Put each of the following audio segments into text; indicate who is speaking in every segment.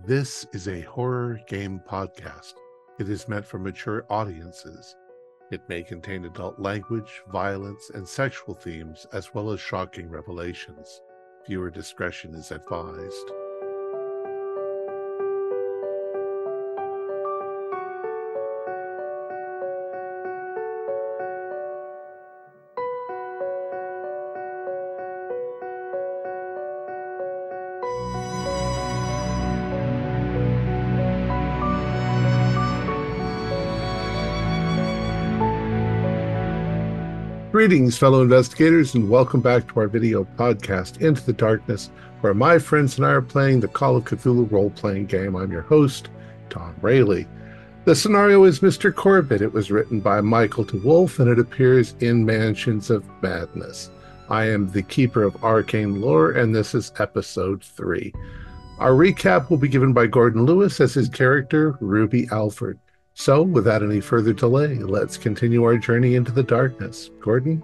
Speaker 1: This is a horror game podcast. It is meant for mature audiences. It may contain adult language, violence, and sexual themes, as well as shocking revelations. Viewer discretion is advised. Greetings, fellow investigators, and welcome back to our video podcast, Into the Darkness, where my friends and I are playing the Call of Cthulhu role-playing game. I'm your host, Thom Raley. The scenario is Mr. Corbitt. It was written by Michael DeWolfe, and it appears in Mansions of Madness. I am the Keeper of Arcane Lore, and this is Episode 3. Our recap will be given by Gordon Lewis as his character, Ruby Alford. So, without any further delay, let's continue our journey into the darkness. Gordon?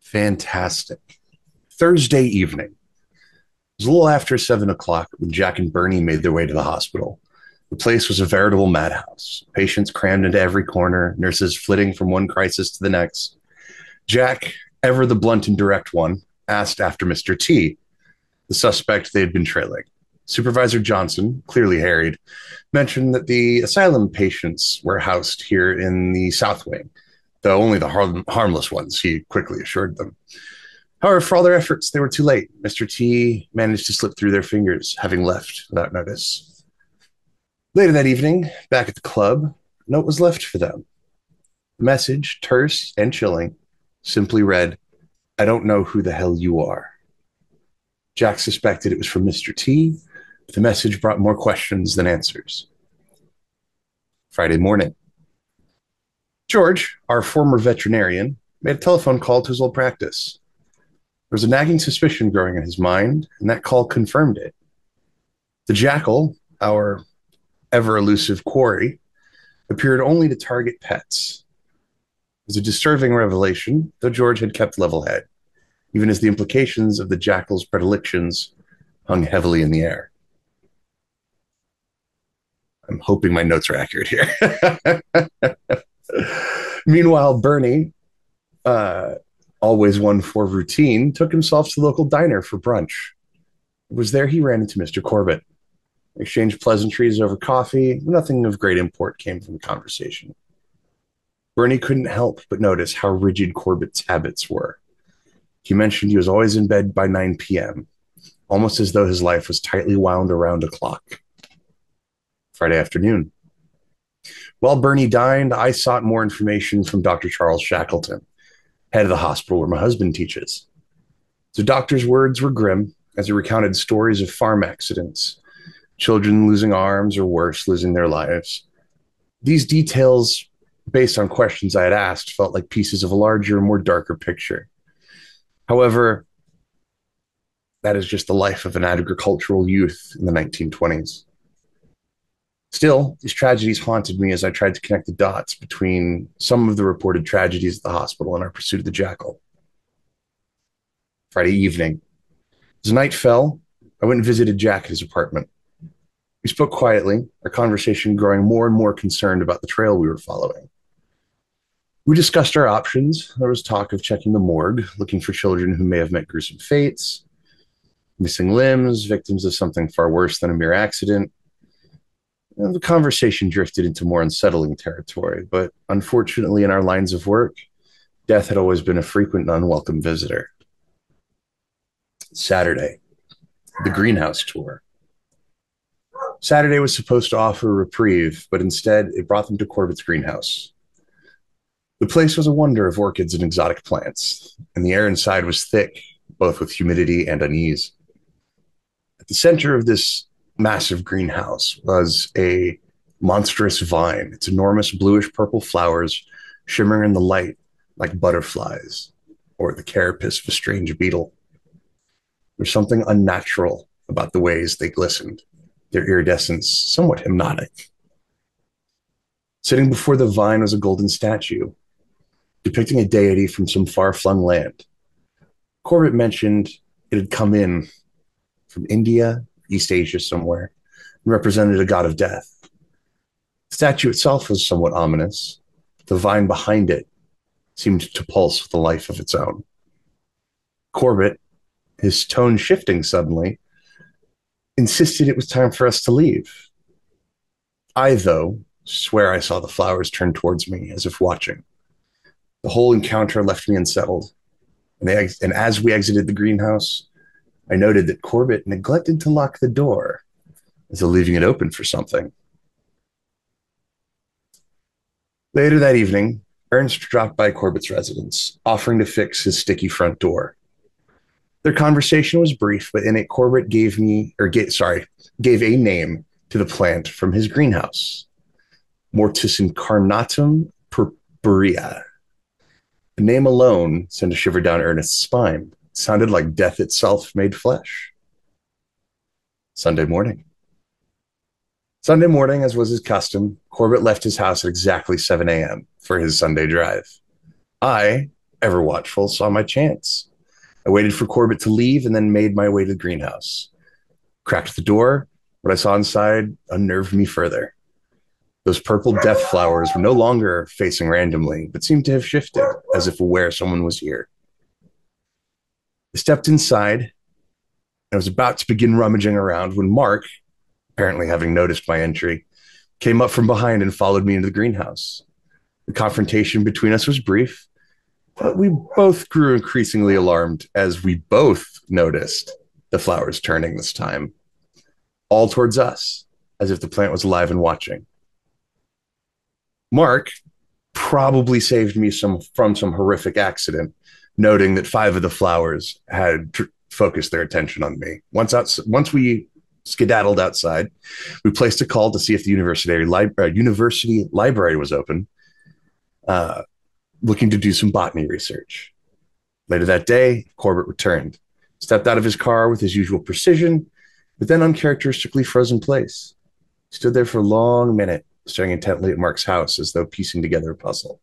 Speaker 2: Fantastic. Thursday evening. It was a little after 7 o'clock when Jack and Bernie made their way to the hospital. The place was a veritable madhouse. Patients crammed into every corner, nurses flitting from one crisis to the next. Jack, ever the blunt and direct one, asked after Mr. T, the suspect they had been trailing. Supervisor Johnson, clearly harried, mentioned that the asylum patients were housed here in the South Wing, though only the harmless ones, he quickly assured them. However, for all their efforts, they were too late. Mr. T managed to slip through their fingers, having left without notice. Later that evening, back at the club, a note was left for them. The message, terse and chilling, simply read, "I don't know who the hell you are." Jack suspected it was from Mr. T, but the message brought more questions than answers. Friday morning. George, our former veterinarian, made a telephone call to his old practice. There was a nagging suspicion growing in his mind, and that call confirmed it. The jackal, our ever-elusive quarry, appeared only to target pets. It was a disturbing revelation, though George had kept level head, even as the implications of the jackal's predilections hung heavily in the air. I'm hoping my notes are accurate here. Meanwhile, Bernie, always one for routine, took himself to the local diner for brunch. It was there he ran into Mr. Corbitt. Exchanged pleasantries over coffee. Nothing of great import came from the conversation. Bernie couldn't help but notice how rigid Corbitt's habits were. He mentioned he was always in bed by 9 p.m., almost as though his life was tightly wound around a clock. Friday afternoon. While Bernie dined, I sought more information from Dr. Charles Shackleton, head of the hospital where my husband teaches. The doctor's words were grim as he recounted stories of farm accidents, children losing arms or worse, losing their lives. These details, based on questions I had asked, felt like pieces of a larger, more darker picture. However, that is just the life of an agricultural youth in the 1920s. Still, these tragedies haunted me as I tried to connect the dots between some of the reported tragedies at the hospital and our pursuit of the jackal. Friday evening. As night fell, I went and visited Jack at his apartment. We spoke quietly, our conversation growing more and more concerned about the trail we were following. We discussed our options. There was talk of checking the morgue, looking for children who may have met gruesome fates, missing limbs, victims of something far worse than a mere accident. And the conversation drifted into more unsettling territory, but unfortunately in our lines of work, death had always been a frequent and unwelcome visitor. Saturday, the greenhouse tour. Saturday was supposed to offer a reprieve, but instead it brought them to Corbitt's greenhouse. The place was a wonder of orchids and exotic plants, and the air inside was thick, both with humidity and unease. At the center of this massive greenhouse was a monstrous vine, its enormous bluish-purple flowers shimmering in the light like butterflies or the carapace of a strange beetle. There's something unnatural about the ways they glistened, their iridescence somewhat hypnotic. Sitting before the vine was a golden statue, depicting a deity from some far-flung land. Corbitt mentioned it had come in from India, East Asia somewhere, and represented a god of death. The statue itself was somewhat ominous. The vine behind it seemed to pulse with a life of its own. Corbitt, his tone shifting suddenly, insisted it was time for us to leave. I, though, swear I saw the flowers turn towards me as if watching. The whole encounter left me unsettled, and as we exited the greenhouse, I noted that Corbitt neglected to lock the door, as though leaving it open for something. Later that evening, Ernst dropped by Corbitt's residence, offering to fix his sticky front door. Their conversation was brief, but in it, Corbitt gave a name to the plant from his greenhouse, Mortis incarnatum purpurea. The name alone sent a shiver down Ernest's spine. It sounded like death itself made flesh. Sunday morning. Sunday morning, as was his custom, Corbitt left his house at exactly 7 a.m. for his Sunday drive. I, ever watchful, saw my chance. I waited for Corbitt to leave and then made my way to the greenhouse. Cracked the door. What I saw inside unnerved me further. Those purple death flowers were no longer facing randomly, but seemed to have shifted, as if aware someone was here. I stepped inside and I was about to begin rummaging around when Mark, apparently having noticed my entry, came up from behind and followed me into the greenhouse. The confrontation between us was brief, but we both grew increasingly alarmed as we both noticed the flowers turning this time, all towards us, as if the plant was alive and watching. Mark probably saved me from some horrific accident, noting that 5 of the flowers had focused their attention on me. Once we skedaddled outside, we placed a call to see if the university library was open, looking to do some botany research. Later that day, Corbitt returned, stepped out of his car with his usual precision, but then uncharacteristically froze in place. He stood there for a long minute, staring intently at Mark's house as though piecing together a puzzle.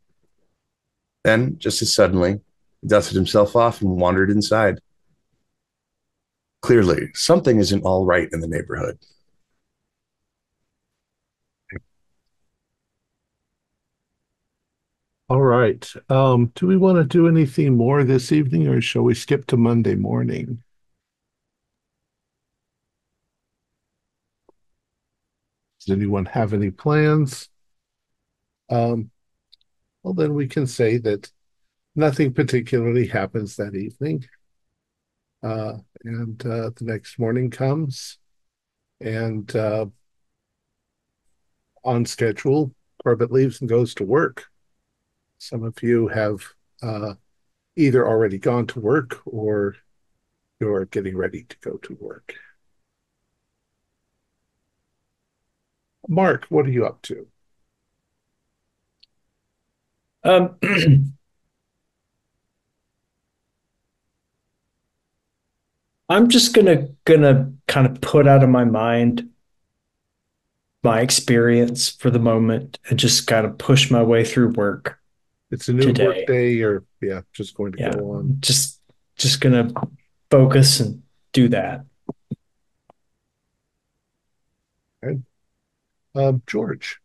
Speaker 2: Then, just as suddenly, he dusted himself off and wandered inside. Clearly, something isn't all right in the neighborhood.
Speaker 1: All right. Do we want to do anything more this evening, or shall we skip to Monday morning? Does anyone have any plans? Um, well, then we can say that nothing particularly happens that evening. And the next morning comes, and on schedule, Corbitt leaves and goes to work. Some of you have either already gone to work or you're getting ready to go to work. Mark, what are you up to?
Speaker 3: Um, I'm just gonna kind of put out of my mind my experience for the moment and just kind of push my way through work
Speaker 1: It's a new work
Speaker 3: today.
Speaker 1: day, or yeah, just going to
Speaker 3: Yeah,
Speaker 1: go on.
Speaker 3: just gonna focus and do that.
Speaker 1: Okay. George.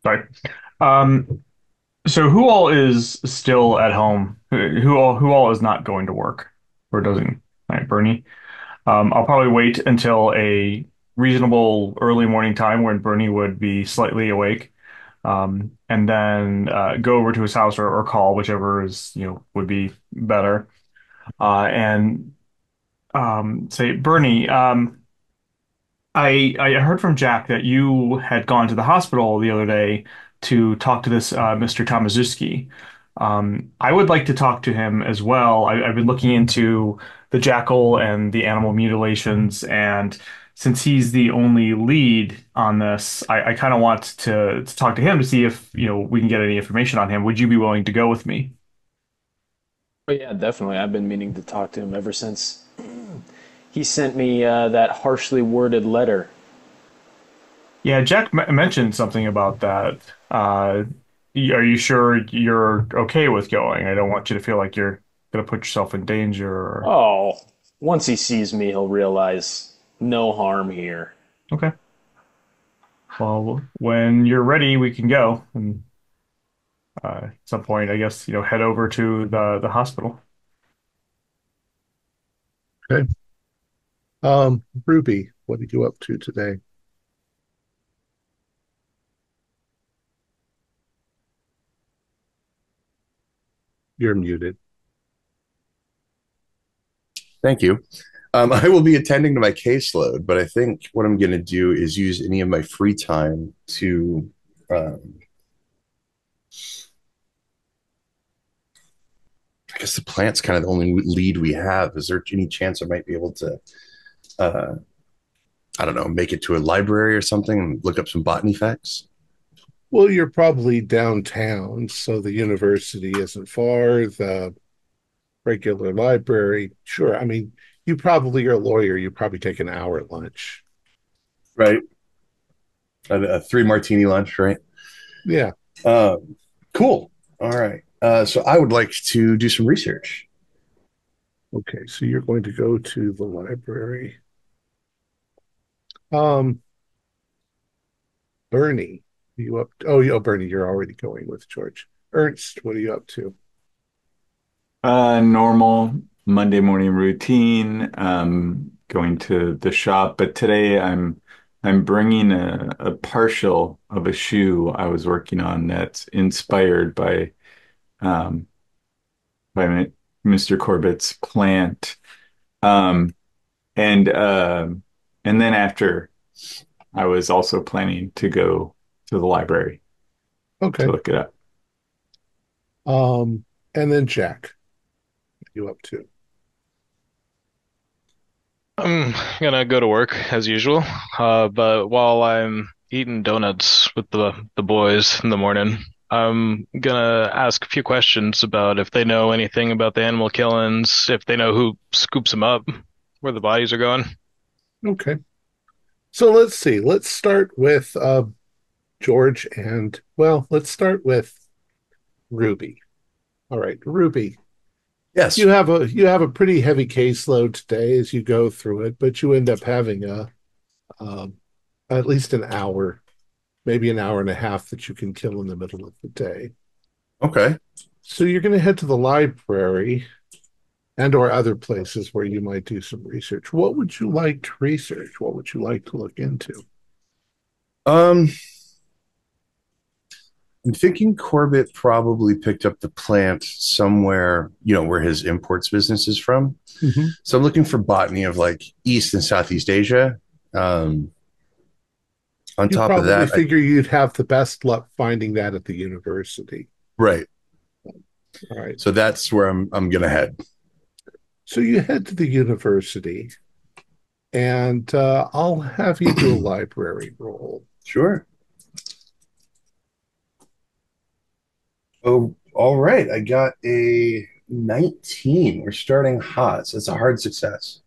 Speaker 4: Sorry. Um, so who all is still at home? Who all is not going to work or doesn't? All right, Bernie. I'll probably wait until a reasonable early morning time when Bernie would be slightly awake, and then go over to his house or call, whichever is would be better, and say, Bernie. I heard from Jack that you had gone to the hospital the other day to talk to this Mr. Tomaszewski. I would like to talk to him as well. I've been looking into the jackal and the animal mutilations, and since he's the only lead on this, I kind of want to talk to him to see if we can get any information on him. Would you be willing to go with me?
Speaker 5: Oh yeah, definitely. I've been meaning to talk to him ever since he sent me that harshly worded letter.
Speaker 4: Yeah, Jack mentioned something about that. Are you sure you're okay with going? I don't want you to feel like you're gonna put yourself in danger or
Speaker 5: Oh, once he sees me, he'll realize no harm here.
Speaker 4: okay. Well, when you're ready, we can go. And at some point, I guess, head over to the hospital.
Speaker 1: Okay. Ruby, what are you up to today? You're muted.
Speaker 2: Thank you. I will be attending to my caseload, but I think what I'm going to do is use any of my free time to. I guess the plant's kind of the only lead we have. Is there any chance I might be able to, uh, I don't know, make it to a library or something and look up some botany facts?
Speaker 1: Well, you're probably downtown, so the university isn't far. The regular library, sure. I mean, you're a lawyer. You probably take an hour lunch.
Speaker 2: Right. A 3 martini lunch, right?
Speaker 1: Yeah.
Speaker 2: Cool. All right. So I would like to do some research.
Speaker 1: Okay, so you're going to go to the library. Um, Bernie, are you up? Bernie, you're already going with George. Ernst, what are you up to?
Speaker 6: Normal Monday morning routine, going to the shop, but today I'm bringing a partial of a shoe I was working on that's inspired um, by Mr. Corbitt's plant. Um, and and then after, I was also planning to go to the library
Speaker 1: Okay.
Speaker 6: to look it up.
Speaker 1: And then Jack, what are you up to?
Speaker 7: I'm gonna go to work as usual, but while I'm eating donuts with the boys in the morning, I'm gonna ask a few questions about if they know anything about the animal killings, if they know who scoops them up, where the bodies are going.
Speaker 1: Okay. So let's see. Let's start with George and let's start with Ruby. All right, Ruby.
Speaker 2: Yes.
Speaker 1: You have a pretty heavy caseload today as you go through it, but you end up having um, at least an hour, maybe an hour and a half that you can kill in the middle of the day.
Speaker 2: Okay.
Speaker 1: So you're going to head to the library and or other places where you might do some research. What would you like to research? What would you like to look into?
Speaker 2: Um, I'm thinking Corbitt probably picked up the plant somewhere, where his imports business is from.
Speaker 1: Mm-hmm.
Speaker 2: So I'm looking for botany of like East and Southeast Asia. On
Speaker 1: You
Speaker 2: top of
Speaker 1: probably
Speaker 2: that,
Speaker 1: figure you'd have the best luck finding that at the university.
Speaker 2: right.
Speaker 1: All right.
Speaker 2: So that's where I'm gonna head.
Speaker 1: So you head to the university, and I'll have you do a library roll.
Speaker 2: Sure. Oh, all right. I got a 19. We're starting hot, so it's a hard success.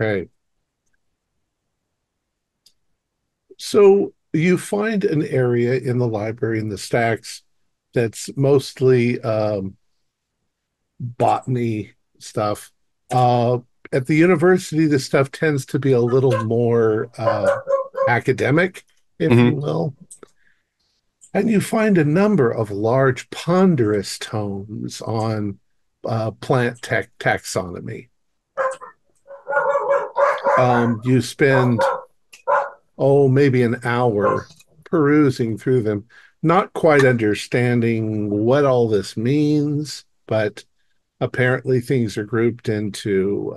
Speaker 1: Okay. So you find an area in the library in the stacks that's mostly botany stuff. At the university, the stuff tends to be a little more academic, if you
Speaker 2: Mhm.
Speaker 1: will. And you find a number of large, ponderous tomes on plant taxonomy. You spend, maybe an hour perusing through them, not quite understanding what all this means, but apparently things are grouped into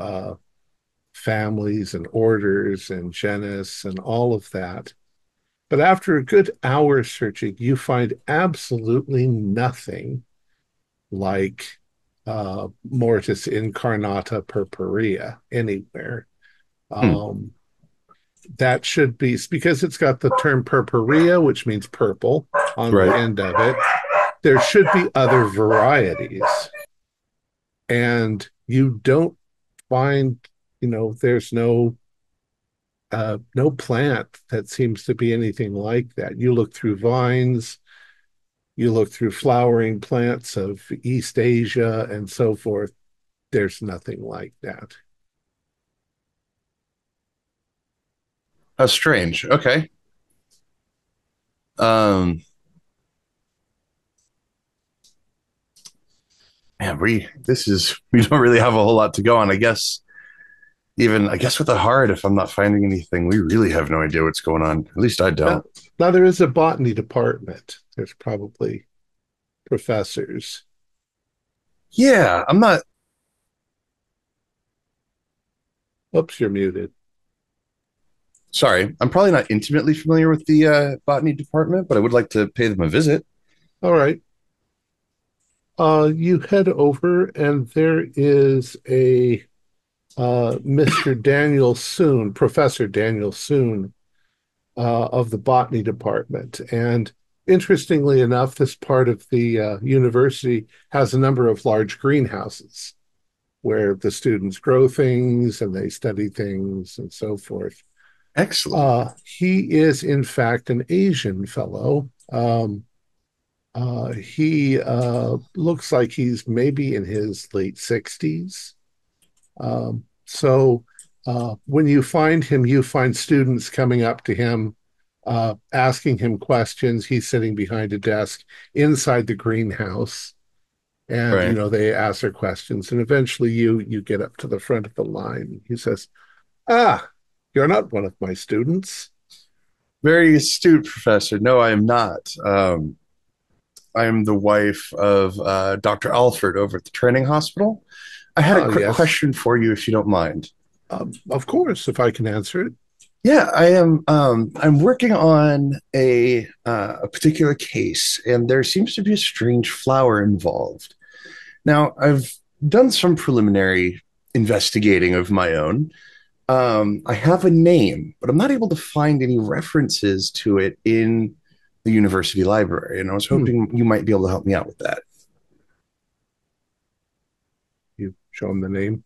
Speaker 1: families and orders and genus and all of that. But after a good hour searching, you find absolutely nothing like Mortis incarnata purpurea anywhere.
Speaker 2: Hmm.
Speaker 1: That should be because it's got the term purpurea, which means purple, on the
Speaker 2: Right.
Speaker 1: end of it. There should be other varieties. And you don't find, there's no plant that seems to be anything like that. You look through vines, You look through flowering plants of East Asia and so forth. There's nothing like that.
Speaker 2: How strange. Okay. Um, man, we don't really have a whole lot to go on. I guess with the heart, if I'm not finding anything, we really have no idea what's going on. At least I
Speaker 1: Now,
Speaker 2: don't.
Speaker 1: now there is a botany department. There's probably professors.
Speaker 2: Yeah, I'm not.
Speaker 1: Oops, you're muted.
Speaker 2: Sorry, I'm probably not intimately familiar with the botany department, but I would like to pay them a visit.
Speaker 1: All right. You head over, and there is a Mr. Daniel Soon, Professor Daniel Soon, of the botany department. And interestingly enough, this part of the university has a number of large greenhouses where the students grow things and they study things and so forth.
Speaker 2: Excellent.
Speaker 1: He is, in fact, an Asian fellow. He looks like he's maybe in his late 60s. So when you find him, you find students coming up to him, asking him questions. He's sitting behind a desk inside the greenhouse, and
Speaker 2: Right.
Speaker 1: they ask their questions. And eventually, you get up to the front of the line. He says, "Ah, you're not one of my students."
Speaker 2: Very astute, Professor. No, I am not. I am the wife of Dr. Alfred over at the training hospital. I had a
Speaker 1: Ah,
Speaker 2: quick
Speaker 1: yes,
Speaker 2: question for you, if you don't mind.
Speaker 1: of course, if I can answer it.
Speaker 2: Yeah, I am. I'm working on a particular case, and there seems to be a strange flower involved. Now, I've done some preliminary investigating of my own. I have a name, but I'm not able to find any references to it in the university library, and I was
Speaker 1: Hmm.
Speaker 2: hoping you might be able to help me out with that.
Speaker 1: You show him the name.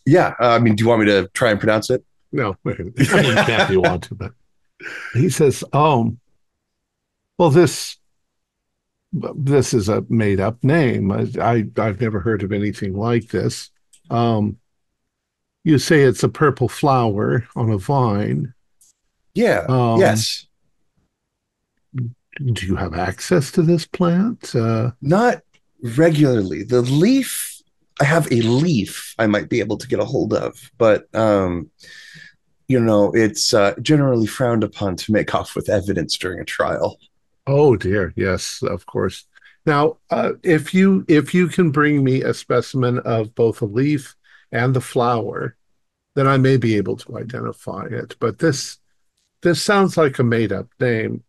Speaker 2: Yeah, I mean, do you want me to try and pronounce it?
Speaker 1: No, you can't if you want to, but he says, well, this is a made up name. I've never heard of anything like this. Um, you say it's a purple flower on a vine.
Speaker 2: Yeah,
Speaker 1: Um,
Speaker 2: yes.
Speaker 1: do you have access to this plant?
Speaker 2: Not regularly. I have a leaf I might be able to get a hold of, but it's generally frowned upon to make off with evidence during a trial.
Speaker 1: Oh dear, yes, of course. Now, if you can bring me a specimen of both a leaf and the flower, then I may be able to identify it. But this sounds like a made up name.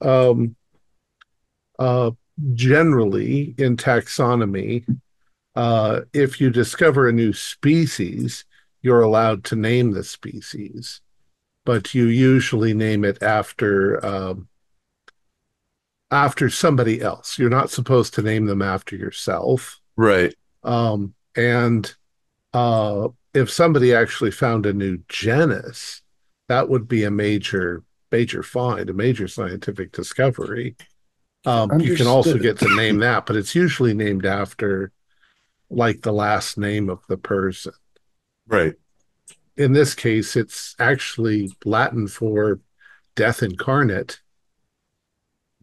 Speaker 1: Uh, Generally, in taxonomy, if you discover a new species, you're allowed to name the species, but you usually name it after somebody else. You're not supposed to name them after yourself.
Speaker 2: Right.
Speaker 1: And if somebody actually found a new genus, that would be a major find, a major scientific discovery. You can also
Speaker 2: Understood.
Speaker 1: get to name that, but it's usually named after like the last name of the person.
Speaker 2: Right.
Speaker 1: In this case, it's actually Latin for death incarnate,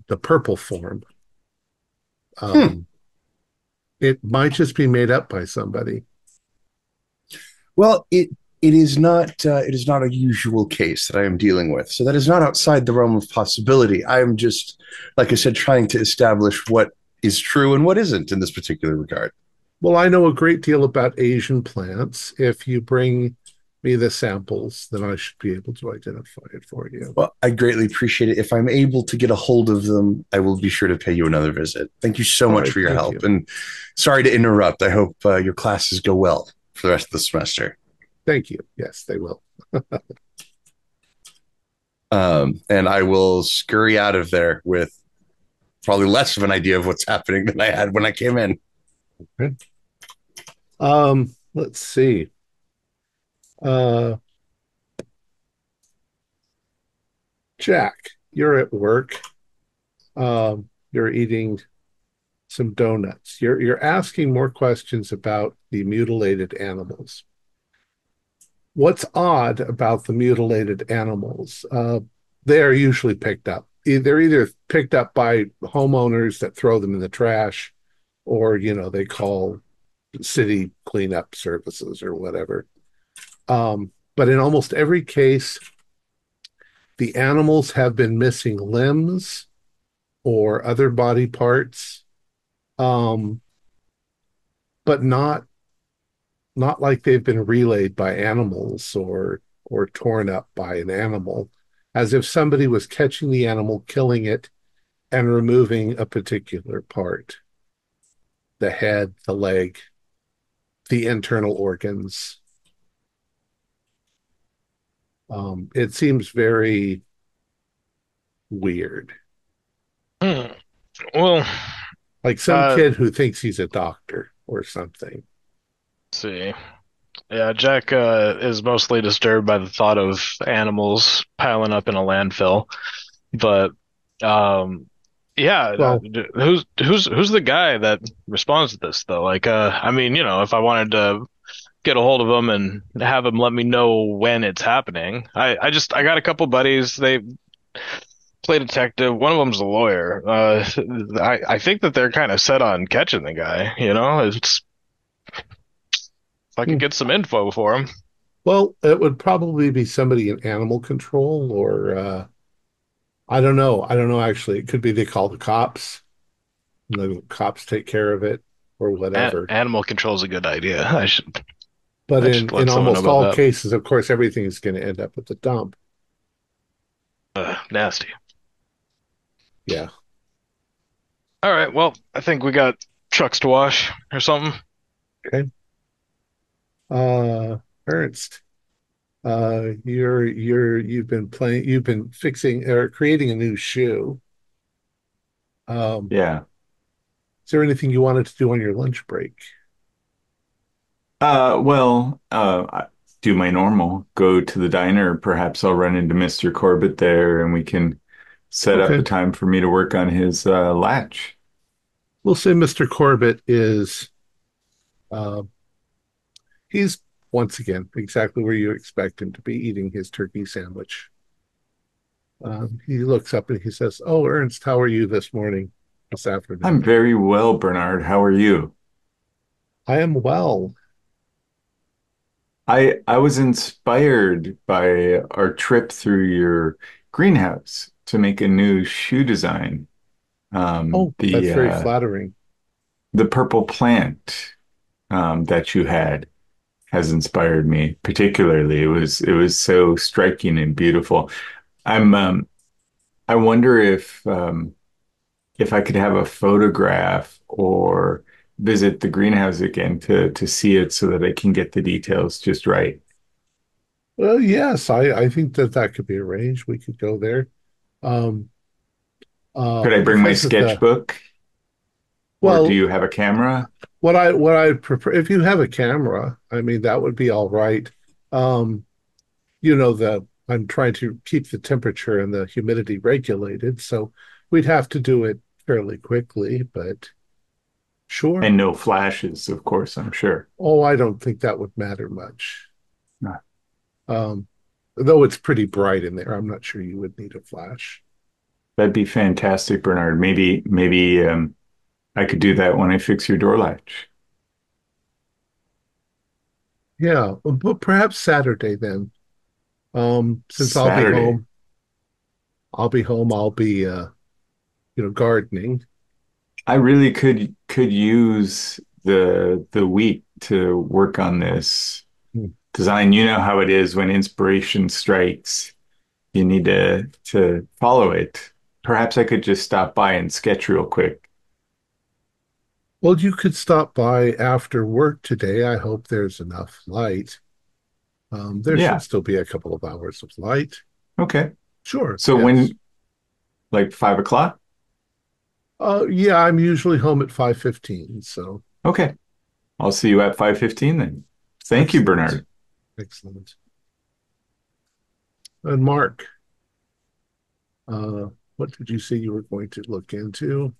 Speaker 1: the purple form.
Speaker 2: Hmm.
Speaker 1: Um, it might just be made up by somebody.
Speaker 2: Well, it is not a usual case that I am dealing with, so that is not outside the realm of possibility. I am just, like I said, trying to establish what is true and what isn't in this particular regard.
Speaker 1: Well, I know a great deal about Asian plants. If you bring me the samples, then I should be able to identify it for you.
Speaker 2: Well, I greatly appreciate it. If I'm able to get a hold of them, I will be sure to pay you another visit. Thank you so
Speaker 1: All
Speaker 2: much
Speaker 1: right,
Speaker 2: for your
Speaker 1: thank
Speaker 2: help.
Speaker 1: you.
Speaker 2: And sorry to interrupt. I hope your classes go well for the rest of the semester.
Speaker 1: Thank you. Yes, they will.
Speaker 2: And I will scurry out of there with probably less of an idea of what's happening than I had when I came in.
Speaker 1: Okay. Let's see. Uh, Jack, you're at work. You're eating some donuts. You're asking more questions about the mutilated animals. What's odd about the mutilated animals? They are usually picked up. They're either picked up by homeowners that throw them in the trash, or they call city cleanup services or whatever. But in almost every case, the animals have been missing limbs or other body parts, um, but not like they've been relayed by animals or torn up by an animal, as if somebody was catching the animal, killing it, and removing a particular part, the head, the leg, the internal organs. It seems very weird.
Speaker 7: Well,
Speaker 1: Like some kid who thinks he's a doctor or something.
Speaker 7: let's see. Yeah, Jack is mostly disturbed by the thought of animals piling up in a landfill. But um, yeah,
Speaker 1: Well,
Speaker 7: who's the guy that responds to this though? Like, I mean, if I wanted to get a hold of him and have him let me know when it's happening, I got a couple buddies. They play detective. One of them's a lawyer. I think that they're kind of set on catching the guy. It's if I could get some info for him.
Speaker 1: well, it would probably be somebody in animal control or I don't know. I don't know actually. It could be they call the cops and the cops take care of it or whatever.
Speaker 7: Animal control is a good idea.
Speaker 1: But
Speaker 7: I should
Speaker 1: in
Speaker 7: let someone know
Speaker 1: almost
Speaker 7: about
Speaker 1: all
Speaker 7: that.
Speaker 1: cases, of course, everything is going to end up at the dump.
Speaker 7: Nasty.
Speaker 1: Yeah.
Speaker 7: All right. Well, I think we got trucks to wash or something.
Speaker 1: Okay. Ernst, you've been fixing or creating a new shoe. Um,
Speaker 6: Yeah.
Speaker 1: is there anything you wanted to do on your lunch break?
Speaker 6: Well, I do my normal, go to the diner. Perhaps I'll run into Mr. Corbitt there and we can set up a
Speaker 1: Okay.
Speaker 6: time for me to work on his latch.
Speaker 1: We'll say Mr. Corbitt is uh, he's once again exactly where you expect him to be eating his turkey sandwich. He looks up and he says, "Oh, Ernst, how are you this morning, this
Speaker 6: I'm
Speaker 1: afternoon?"
Speaker 6: very well, Bernard. How are you?
Speaker 1: I am well.
Speaker 6: I was inspired by our trip through your greenhouse to make a new shoe design.
Speaker 1: Oh, that's
Speaker 6: The
Speaker 1: very flattering.
Speaker 6: the purple plant that you had has inspired me particularly. It was so striking and beautiful. I'm I wonder if I could have a photograph or visit the greenhouse again to see it so that I can get the details just right.
Speaker 1: Well, yes, I think that that could be arranged. We could go there. Um,
Speaker 6: Could I bring my
Speaker 1: because of the
Speaker 6: sketchbook or do
Speaker 1: well,
Speaker 6: you have a camera?
Speaker 1: what I prefer if you have a camera, I mean that would be all right. Um, the I'm trying to keep the temperature and the humidity regulated, so we'd have to do it fairly quickly, but sure.
Speaker 6: And no flashes, of course, I'm sure.
Speaker 1: Oh, I don't think that would matter much.
Speaker 6: Ah,
Speaker 1: Um, though it's pretty bright in there, I'm not sure you would need a flash.
Speaker 6: that'd be fantastic, Bernard. Maybe I could do that when I fix your door latch.
Speaker 1: Yeah, but perhaps Saturday then. Since
Speaker 6: Saturday.
Speaker 1: I'll be home, I'll be gardening.
Speaker 6: I really could use the week to work on this
Speaker 1: Hmm.
Speaker 6: design. You know how it is when inspiration strikes, you need to follow it. Perhaps I could just stop by and sketch real quick.
Speaker 1: Well, you could stop by after work today. I hope there's enough light. There should
Speaker 6: Yeah.
Speaker 1: still be a couple of hours of light.
Speaker 6: Okay.
Speaker 1: Sure,
Speaker 6: So
Speaker 1: yes.
Speaker 6: like 5 o'clock?
Speaker 1: Yeah, I'm usually home at 5:15, so
Speaker 6: Okay. I'll see you at 5:15 then. Thank you,
Speaker 1: excellent.
Speaker 6: Bernard.
Speaker 1: Excellent. And Mark, uh, what did you say you were going to look into?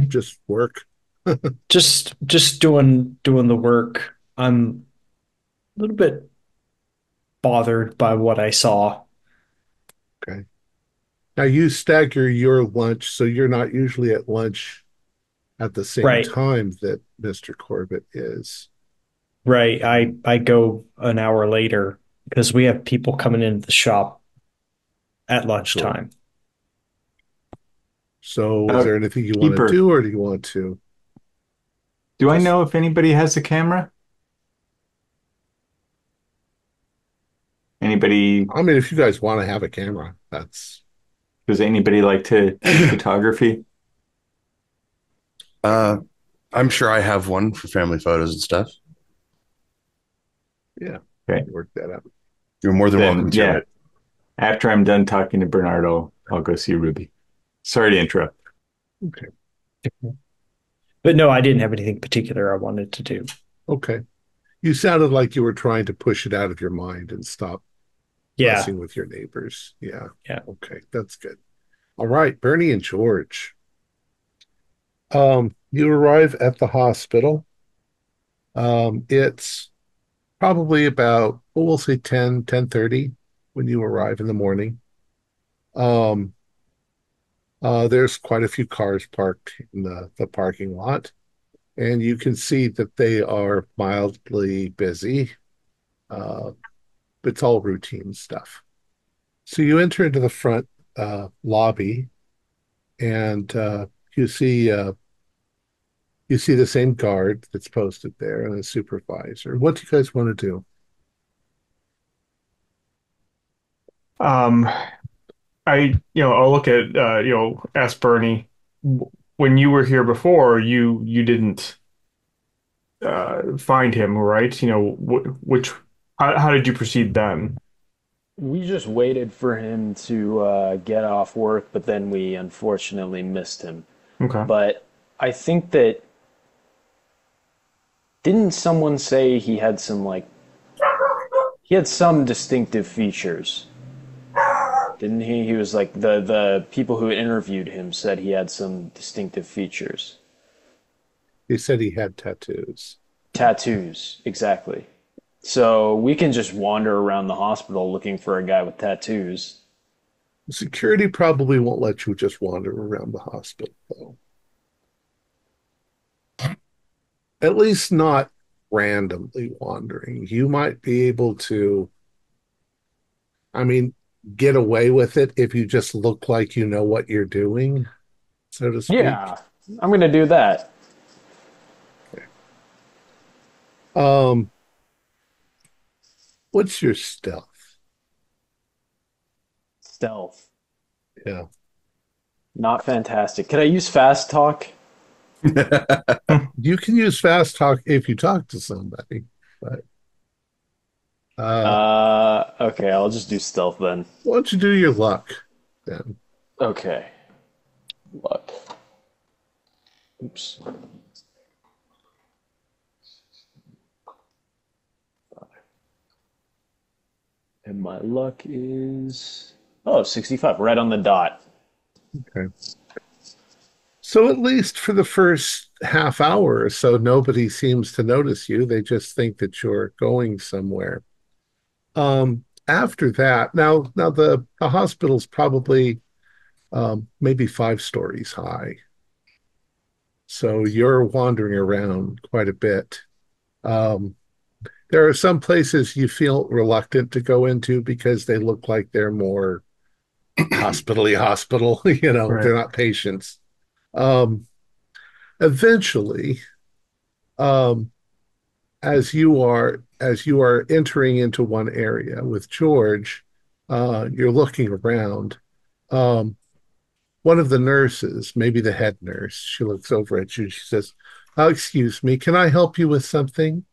Speaker 1: Just work?
Speaker 3: Just doing the work. I'm a little bit bothered by what I saw.
Speaker 1: Okay. Now you stagger your lunch, so you're not usually at lunch at the same
Speaker 3: Right,
Speaker 1: time that Mr. Corbitt is.
Speaker 3: right. I go an hour later because we have people coming into the shop at
Speaker 1: Sure.
Speaker 3: lunchtime.
Speaker 1: So is
Speaker 6: Uh,
Speaker 1: there anything you want to
Speaker 6: Keeper,
Speaker 1: do, or do you want to
Speaker 6: do I
Speaker 1: just,
Speaker 6: know if anybody has a camera? Anybody,
Speaker 1: I mean, if you guys want to have a camera, that's,
Speaker 6: does anybody like to do photography?
Speaker 2: I'm sure I have one for family photos and stuff.
Speaker 1: yeah,
Speaker 6: Okay.
Speaker 1: work that out.
Speaker 2: You're more than welcome
Speaker 6: Then,
Speaker 2: to
Speaker 6: yeah,
Speaker 2: it.
Speaker 6: after I'm done talking to Bernardo, I'll go see Ruby. Sorry to interrupt.
Speaker 1: Okay.
Speaker 3: But no, I didn't have anything particular I wanted to do.
Speaker 1: Okay. You sounded like you were trying to push it out of your mind and stop
Speaker 3: Yeah,
Speaker 1: fussing with your neighbors. Yeah.
Speaker 3: yeah.
Speaker 1: Okay. That's good. All right, Bernie and George. You arrive at the hospital. It's probably about, well, we'll say 10:30 when you arrive in the morning. Um, there's quite a few cars parked in the parking lot, and you can see that they are mildly busy. Uh, it's all routine stuff. So you enter into the front lobby, and you see the same guard that's posted there and a supervisor. What do you guys want to do?
Speaker 4: Um, I'll look at, ask Bernie, when you were here before, you didn't find him, right? How did you proceed then?
Speaker 5: We just waited for him to get off work, but then we unfortunately missed him.
Speaker 4: Okay.
Speaker 5: But I think that didn't someone say he had some distinctive features? Didn't he? He was like the people who interviewed him said he had some distinctive features.
Speaker 1: He said he had tattoos.
Speaker 5: Tattoos, exactly. So we can just wander around the hospital looking for a guy with tattoos.
Speaker 1: Security probably won't let you just wander around the hospital, though. At least not randomly wandering. You might be able to, I mean, get away with it if you just look like you know what you're doing, so to speak.
Speaker 5: Yeah, I'm gonna do that.
Speaker 1: Um, what's your stealth?
Speaker 5: Stealth.
Speaker 1: Yeah.
Speaker 5: Not fantastic. Could I use fast talk?
Speaker 1: You can use fast talk if you talk to somebody, but
Speaker 5: Okay, I'll just do stealth then.
Speaker 1: why don't you do your luck then?
Speaker 5: Okay. Luck. Oops. And my luck is 65, right on the dot.
Speaker 1: Okay. So at least for the first half hour or so, nobody seems to notice you. They just think that you're going somewhere. After that, now the hospital's probably maybe 5 stories high. So you're wandering around quite a bit. Um, there are some places you feel reluctant to go into because they look like they're more hospitally hospital,
Speaker 4: Right.
Speaker 1: they're not patients. Um, Eventually, um, as you are entering into one area with George, you're looking around. Um, One of the nurses, maybe the head nurse, she looks over at you. She says, excuse me, can I help you with something?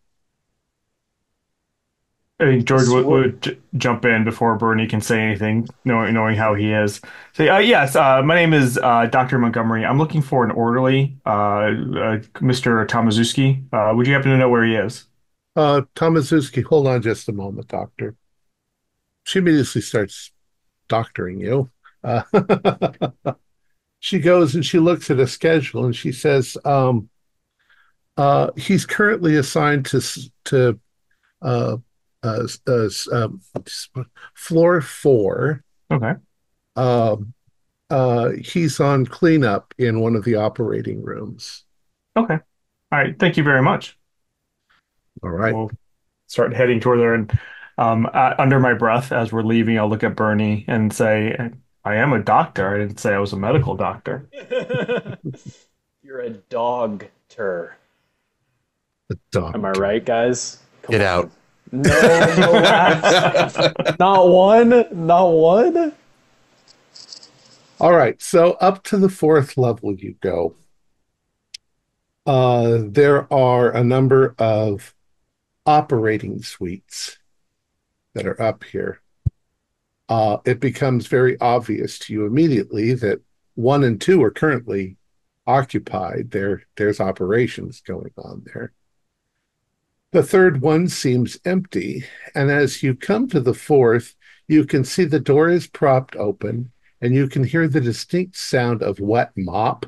Speaker 4: I think
Speaker 5: I
Speaker 4: George
Speaker 5: swore.
Speaker 4: would jump in before Bernie can say anything, knowing how he is. Say, yes, my name is Dr. Montgomery. I'm looking for an orderly, Mr. Tomazuski. Would you happen to know where he is?
Speaker 1: Tomazuski, hold on just a moment, doctor. She immediately starts doctoring you. Uh, she goes and she looks at a schedule and she says, he's currently assigned to uh, uh, uh, um, floor 4.
Speaker 4: Okay.
Speaker 1: Um, he's on cleanup in one of the operating rooms.
Speaker 4: Okay. All right. Thank you very much.
Speaker 1: All right.
Speaker 4: We'll start heading toward there. And under my breath, as we're leaving, I'll look at Bernie and say, I am a doctor. I didn't say I was a medical doctor.
Speaker 5: You're a dog-ter.
Speaker 1: The dog.
Speaker 5: Am I right, guys? Come
Speaker 2: Get
Speaker 5: on.
Speaker 2: out.
Speaker 5: No laughs. Not one. Not one.
Speaker 1: All right. So up to the 4th level you go. There are a number of operating suites that are up here. It becomes very obvious to you immediately that 1 and 2 are currently occupied. There's operations going on there. The 3rd one seems empty, and as you come to the 4th, you can see the door is propped open, and you can hear the distinct sound of wet mop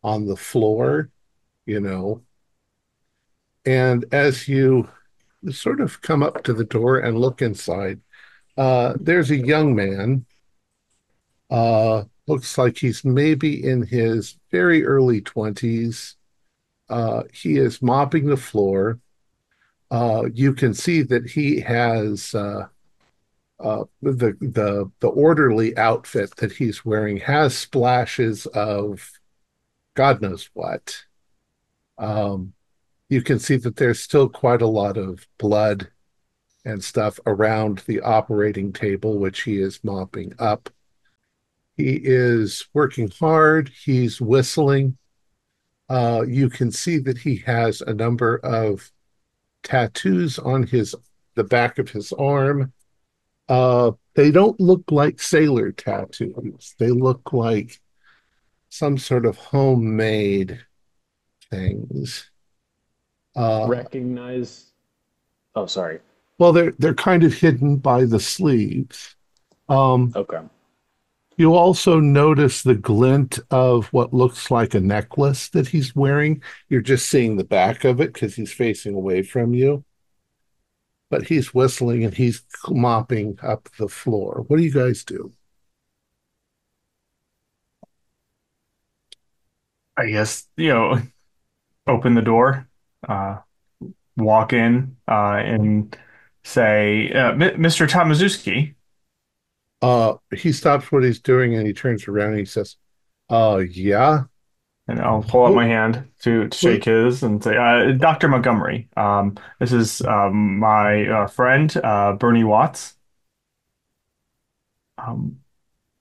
Speaker 1: on the floor, And as you sort of come up to the door and look inside, there's a young man. Looks like he's maybe in his very early 20s. He is mopping the floor. You can see that he has the orderly outfit that he's wearing has splashes of God knows what. You can see that there's still quite a lot of blood and stuff around the operating table, which he is mopping up. He is working hard. He's whistling. You can see that he has a number of tattoos on the back of his arm. They don't look like sailor tattoos. They look like some sort of homemade things.
Speaker 5: Recognize. Oh, sorry.
Speaker 1: Well, they're kind of hidden by the sleeves.
Speaker 5: Okay.
Speaker 1: You also notice the glint of what looks like a necklace that he's wearing. You're just seeing the back of it because he's facing away from you. But he's whistling and he's mopping up the floor. What do you guys do?
Speaker 4: I guess, open the door, walk in, and say, Mr. Tomaszewski.
Speaker 1: He stops what he's doing and he turns around and he says, yeah.
Speaker 4: And I'll pull up my hand to shake his and say, Dr. Montgomery, this is my friend, Bernie Watts.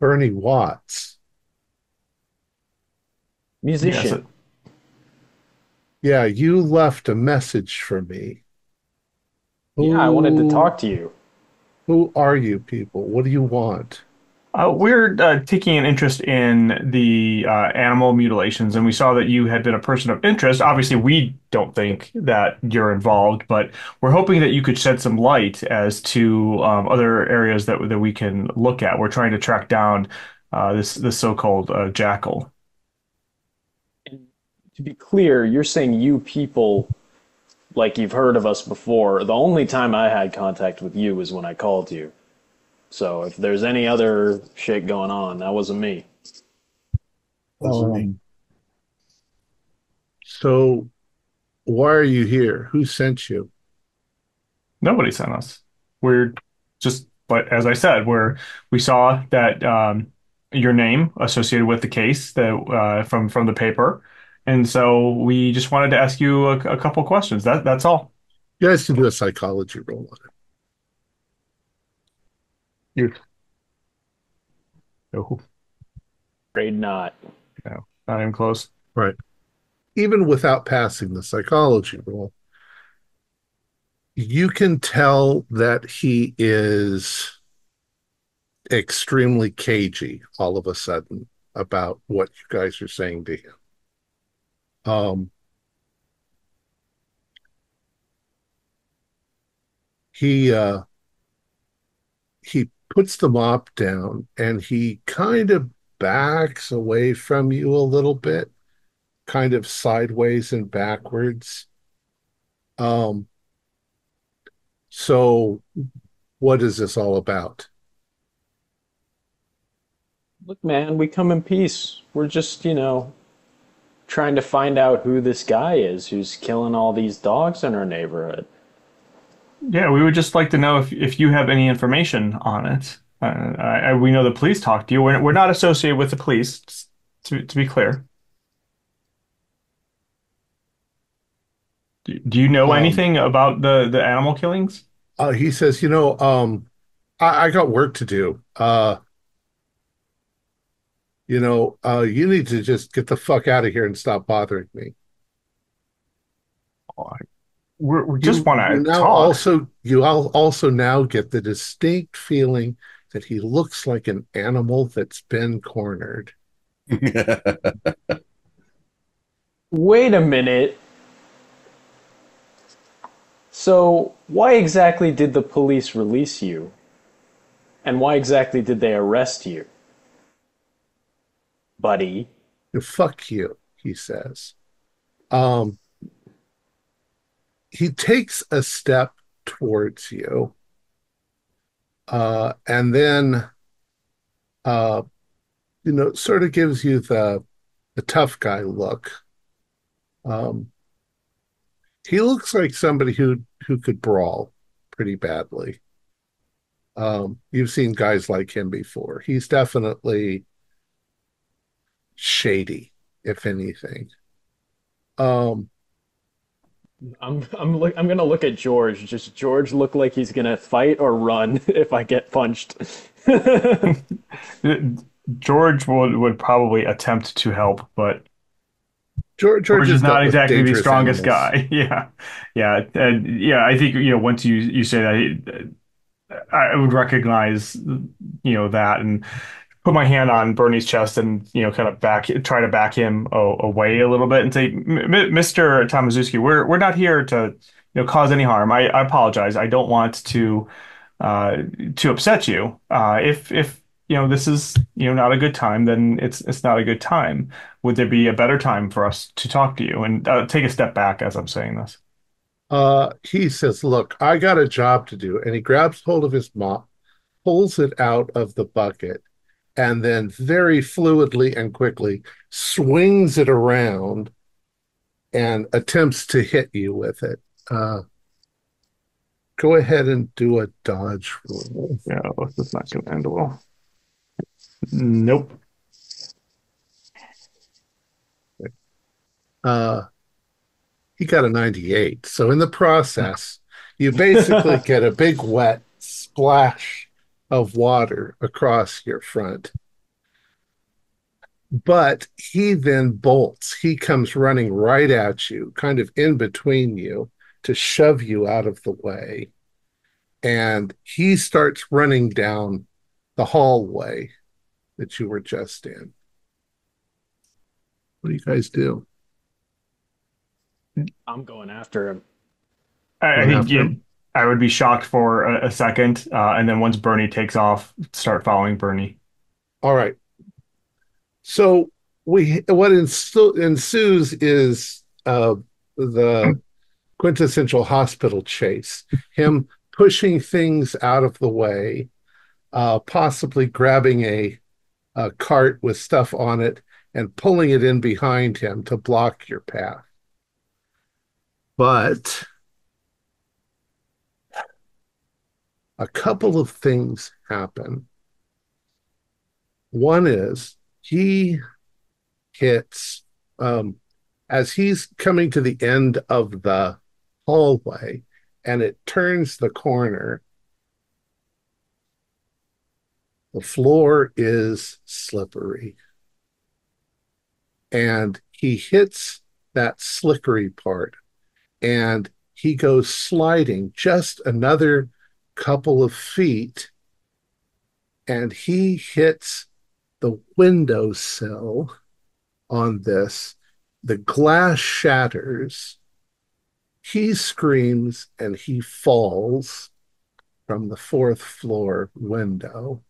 Speaker 1: Bernie Watts.
Speaker 5: Musician.
Speaker 1: Yeah, you left a message for me.
Speaker 5: Yeah, I wanted to talk to you.
Speaker 1: Who are you people? What do you want?
Speaker 4: We're taking an interest in the animal mutilations, and we saw that you had been a person of interest. Obviously, we don't think that you're involved, but we're hoping that you could shed some light as to other areas that we can look at. We're trying to track down this so-called jackal.
Speaker 5: To be clear, you're saying you people, like you've heard of us before. The only time I had contact with you was when I called you. So if there's any other shit going on, that wasn't me.
Speaker 1: So why are you here? Who sent you?
Speaker 4: Nobody sent us. We're just, but as I said, we saw that your name associated with the case that from the paper, and so we just wanted to ask you a couple questions. That's all.
Speaker 1: You guys can do a psychology roll on it.
Speaker 4: You. No.
Speaker 5: Afraid not.
Speaker 4: No, not even close.
Speaker 1: Right. Even without passing the psychology roll, you can tell that he is extremely cagey all of a sudden about what you guys are saying to him. He puts the mop down and he kind of backs away from you a little bit, kind of sideways and backwards. Um, so what is this all about?
Speaker 5: Look, man, we come in peace. We're just, trying to find out who this guy is who's killing all these dogs in our neighborhood.
Speaker 4: Yeah, we would just like to know if you have any information on it. We know the police talked to you. We're not associated with the police, to be clear. Do you know
Speaker 1: Um,
Speaker 4: anything about the animal killings?
Speaker 1: he says, I got work to do. You need to just get the fuck out of here and stop bothering me.
Speaker 4: We just want
Speaker 1: You
Speaker 4: to
Speaker 1: now
Speaker 4: talk.
Speaker 1: also now get the distinct feeling that he looks like an animal that's been cornered.
Speaker 5: Wait a minute. So, why exactly did the police release you? And why exactly did they arrest you? Buddy.
Speaker 1: Fuck you, he says. Um, he takes a step towards you, and then uh, sort of gives you the tough guy look. Um, he looks like somebody who could brawl pretty badly. You've seen guys like him before. He's definitely shady, if anything. Um,
Speaker 5: I'm gonna look at George. Just George look like he's gonna fight or run if I get punched.
Speaker 4: George would probably attempt to help, but
Speaker 1: George
Speaker 4: George is
Speaker 1: has
Speaker 4: not
Speaker 1: dealt with
Speaker 4: exactly the
Speaker 1: dangerous
Speaker 4: strongest
Speaker 1: animals.
Speaker 4: guy. Yeah, yeah, and yeah. I think once you say that, I would recognize that and put my hand on Bernie's chest and kind of try to back him away a little bit and say, Mr. Tamazuski, we're not here to cause any harm. I apologize. I don't want uh, to upset you. If this is not a good time, then it's not a good time. Would there be a better time for us to talk to you? And take a step back as I'm saying this.
Speaker 1: He says, "Look, I got a job to do," and he grabs hold of his mop, pulls it out of the bucket, and then very fluidly and quickly swings it around and attempts to hit you with it. Go ahead and do a dodge roll.
Speaker 4: Yeah, this is not going to end well. Nope.
Speaker 1: Uh, he got a 98. So in the process, you basically get a big wet splash of water across your front. But he then bolts. He comes running right at you, kind of in between you, to shove you out of the way. And he starts running down the hallway that you were just in. What do you guys do?
Speaker 5: I'm going after him.
Speaker 4: I
Speaker 1: Going
Speaker 4: think
Speaker 1: after him?
Speaker 4: I would be shocked for a second, and then once Bernie takes off, start following Bernie.
Speaker 1: All right. So what ensues is the quintessential hospital chase. Him pushing things out of the way, possibly grabbing a cart with stuff on it and pulling it in behind him to block your path. But a couple of things happen. One is he hits, as he's coming to the end of the hallway and it turns the corner, the floor is slippery. And he hits that slickery part and he goes sliding just another couple of feet and he hits the windowsill on this. The glass shatters. He screams and he falls from the fourth floor window.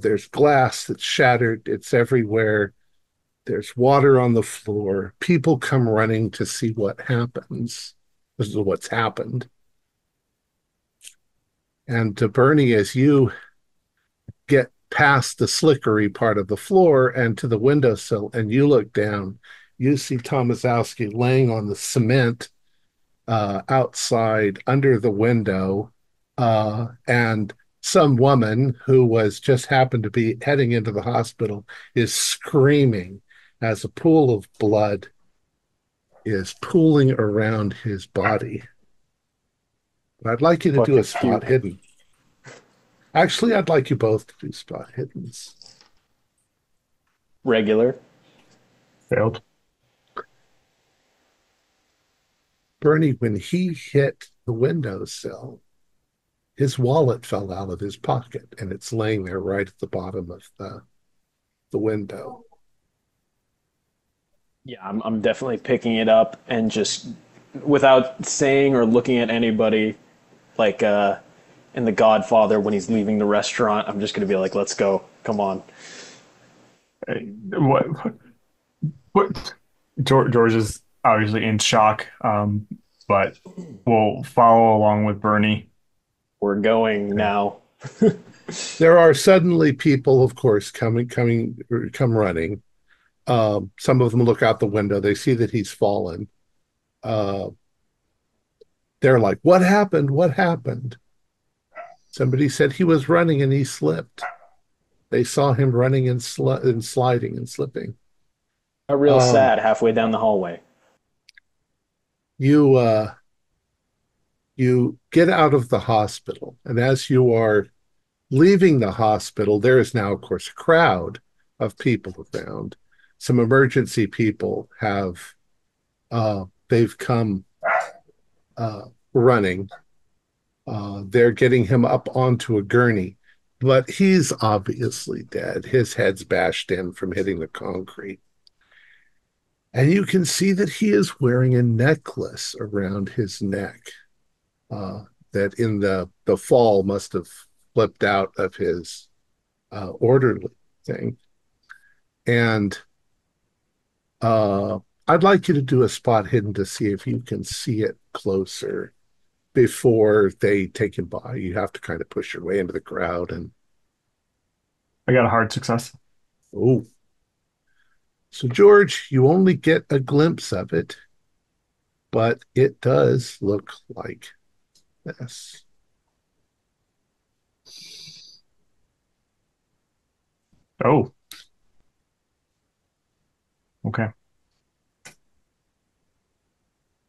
Speaker 1: There's glass that's shattered. It's everywhere. There's water on the floor. People come running to see what happens. This is what's happened. And to Bernie, as you get past the slickery part of the floor and to the windowsill, and you look down, you see Tomaszowski laying on the cement outside under the window, and some woman who was just happened to be heading into the hospital is screaming as a pool of blood is pooling around his body. But I'd like you to do a spot hidden. Actually, I'd like you both to do spot hiddens.
Speaker 5: Regular.
Speaker 4: Failed.
Speaker 1: Bernie, when he hit the windowsill, his wallet fell out of his pocket, and it's laying there right at the bottom of the window.
Speaker 5: Yeah, I'm definitely picking it up and just without saying or looking at anybody, like in The Godfather when he's leaving the restaurant, I'm just going to be like, let's go. Come on.
Speaker 4: What? George is obviously in shock, but we'll follow along with Bernie.
Speaker 5: We're going now.
Speaker 1: There are suddenly people, of course, come running. Some of them look out the window. They see that he's fallen. They're like, "What happened? What happened?" Somebody said he was running and he slipped. They saw him running and sliding and slipping.
Speaker 5: Got real sad halfway down the hallway.
Speaker 1: You get out of the hospital, and as you are leaving the hospital, there is now, of course, a crowd of people around. Some emergency people they've come running. They're getting him up onto a gurney, but he's obviously dead. His head's bashed in from hitting the concrete. And you can see that he is wearing a necklace around his neck that in the fall must have flipped out of his orderly thing. And I'd like you to do a spot hidden to see if you can see it closer before they take him by. You have to kind of push your way into the crowd. And
Speaker 4: I got a hard success.
Speaker 1: oh, so George, you only get a glimpse of it, but it does look like this.
Speaker 4: Oh. Okay.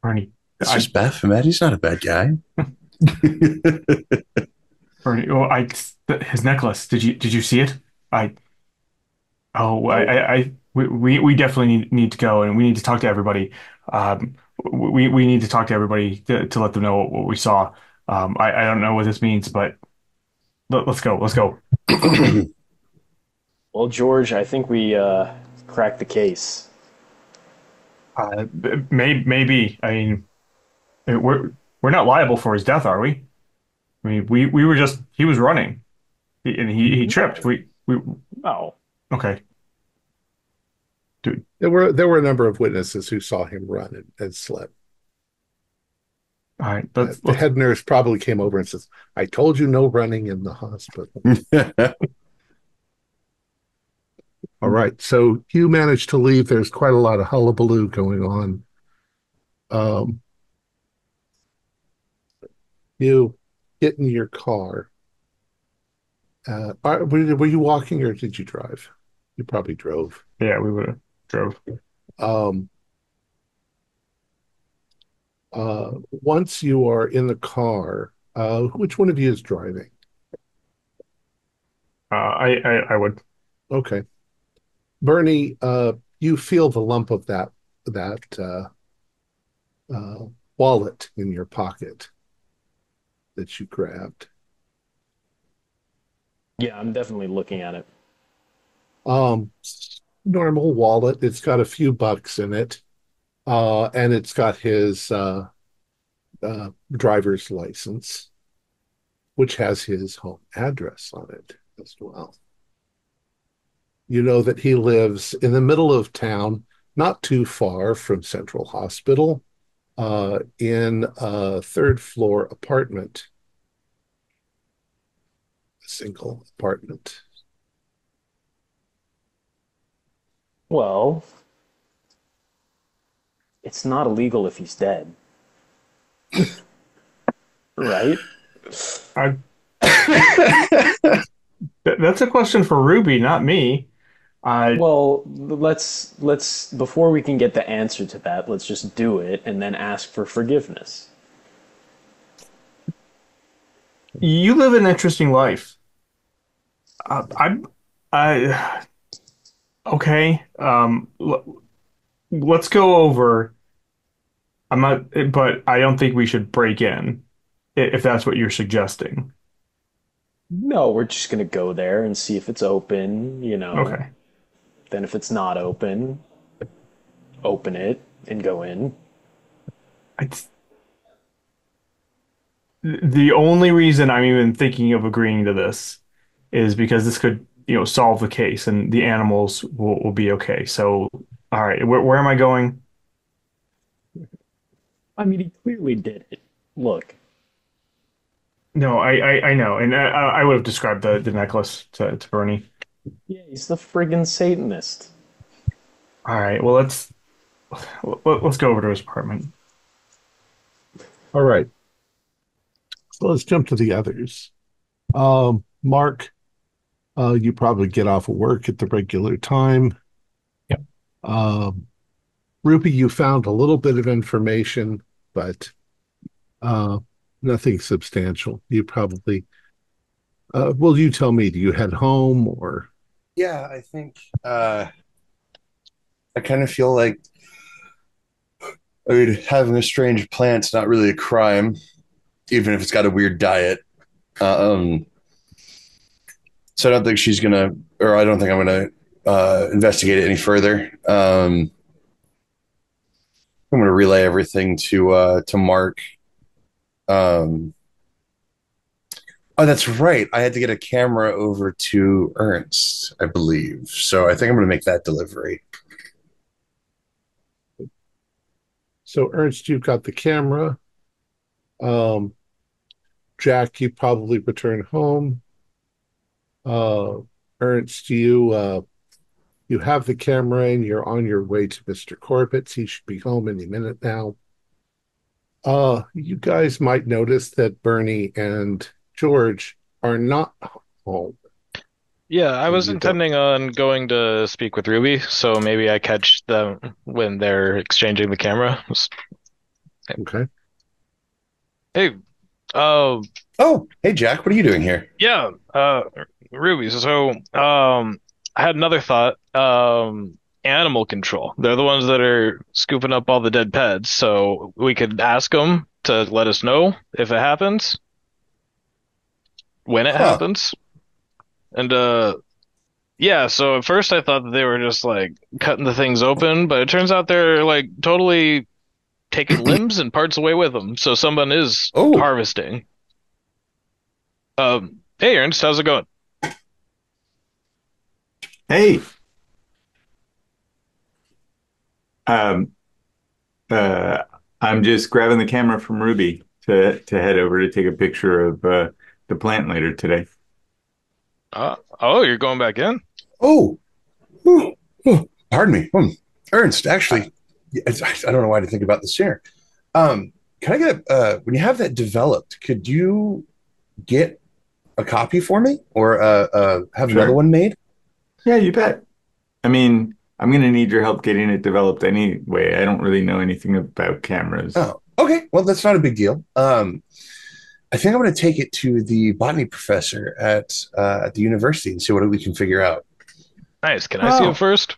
Speaker 4: Bernie.
Speaker 2: It's just Baphomet. He's not a bad guy.
Speaker 4: Bernie. Oh, his necklace. Did you see it? We definitely need to go, and we need to talk to everybody. We need to talk to everybody to let them know what we saw. I don't know what this means, but let's go. Let's go.
Speaker 5: Well, George, I think we cracked the case.
Speaker 4: Maybe. I mean, we're not liable for his death, are we? I mean, we were just he was running, and he tripped. We
Speaker 5: Oh.
Speaker 4: Okay. Dude.
Speaker 1: There were a number of witnesses who saw him run and slip.
Speaker 4: All right.
Speaker 1: The head nurse probably came over and says, "I told you no running in the hospital." All right. So you managed to leave. There's quite a lot of hullabaloo going on. You get in your car. Were you walking or did you drive? You probably drove.
Speaker 4: Yeah, we would have drove.
Speaker 1: Once you are in the car, which one of you is driving?
Speaker 4: I would.
Speaker 1: Okay. Bernie, you feel the lump of that wallet in your pocket that you grabbed.
Speaker 5: Yeah, I'm definitely looking at it.
Speaker 1: Normal wallet. It's got a few bucks in it, and it's got his driver's license, which has his home address on it as well. You know that he lives in the middle of town, not too far from Central Hospital, in a third floor apartment, a single apartment.
Speaker 5: Well, it's not illegal if he's dead. Right?
Speaker 4: I, that's a question for Ruby, not me.
Speaker 5: Well, let's before we can get the answer to that, let's just do it and then ask for forgiveness.
Speaker 4: You live an interesting life. I okay. Let's go over. I'm not, but I don't think we should break in if that's what you're suggesting.
Speaker 5: No, we're just gonna go there and see if it's open, you know.
Speaker 4: Okay.
Speaker 5: Then if it's not open, open it and go in.
Speaker 4: It's, the only reason I'm even thinking of agreeing to this is because this could, solve the case and the animals will be okay. So, all right, where am I going?
Speaker 5: I mean, he clearly did it. Look,
Speaker 4: No, I know, and I would have described the necklace to Bernie.
Speaker 5: yeah, he's the friggin' Satanist.
Speaker 4: All right, well let's go over to his apartment.
Speaker 1: All right. So let's jump to the others. Mark, you probably get off of work at the regular time.
Speaker 3: Yep.
Speaker 1: Ruby, you found a little bit of information, but nothing substantial. You probably, well, you tell me, do you head home or?
Speaker 2: Yeah, I think I kind of feel like, I mean, having a strange plant's not really a crime, even if it's got a weird diet. Um, so I don't think she's gonna, or I don't think I'm gonna investigate it any further. I'm gonna relay everything to Mark. Um, oh, that's right. I had to get a camera over to Ernst, I believe. So I think I'm gonna make that delivery.
Speaker 1: So Ernst, you've got the camera. Um, Jack, you probably return home. Uh, Ernst, you have the camera and you're on your way to Mr. Corbitt's. He should be home any minute now. You guys might notice that Bernie and George are not home.
Speaker 7: Yeah, I was
Speaker 1: You don't.
Speaker 7: intending on going to speak with Ruby, so maybe I catch them when they're exchanging the camera.
Speaker 1: Okay.
Speaker 7: Hey, uh,
Speaker 2: Oh, hey Jack, what are you doing here?
Speaker 7: yeah, Ruby. So, I had another thought. Animal control. They're the ones that are scooping up all the dead pets, so we could ask them to let us know if it happens, when it
Speaker 2: Huh.
Speaker 7: happens. And yeah, so at first I thought that they were just like cutting the things open, but it turns out they're like totally taking limbs and parts away with them. So someone is
Speaker 2: Oh,
Speaker 7: harvesting. Hey Ernst, how's it going?
Speaker 6: Hey, um, uh, I'm just grabbing the camera from Ruby to head over to take a picture of the plant later today.
Speaker 7: Oh, you're going back in?
Speaker 2: oh, oh, oh, pardon me. Ernst, actually, I don't know why I didn't think about this sooner. Can I get when you have that developed, could you get a copy for me or have another
Speaker 6: Sure.
Speaker 2: one made?
Speaker 6: Yeah, you bet. I mean, I'm gonna need your help getting it developed anyway. I don't really know anything about cameras.
Speaker 2: Oh, okay. Well, that's not a big deal. I think I'm going to take it to the botany professor at the university and see what we can figure out.
Speaker 7: Nice. Can I see it
Speaker 6: Oh,
Speaker 7: first?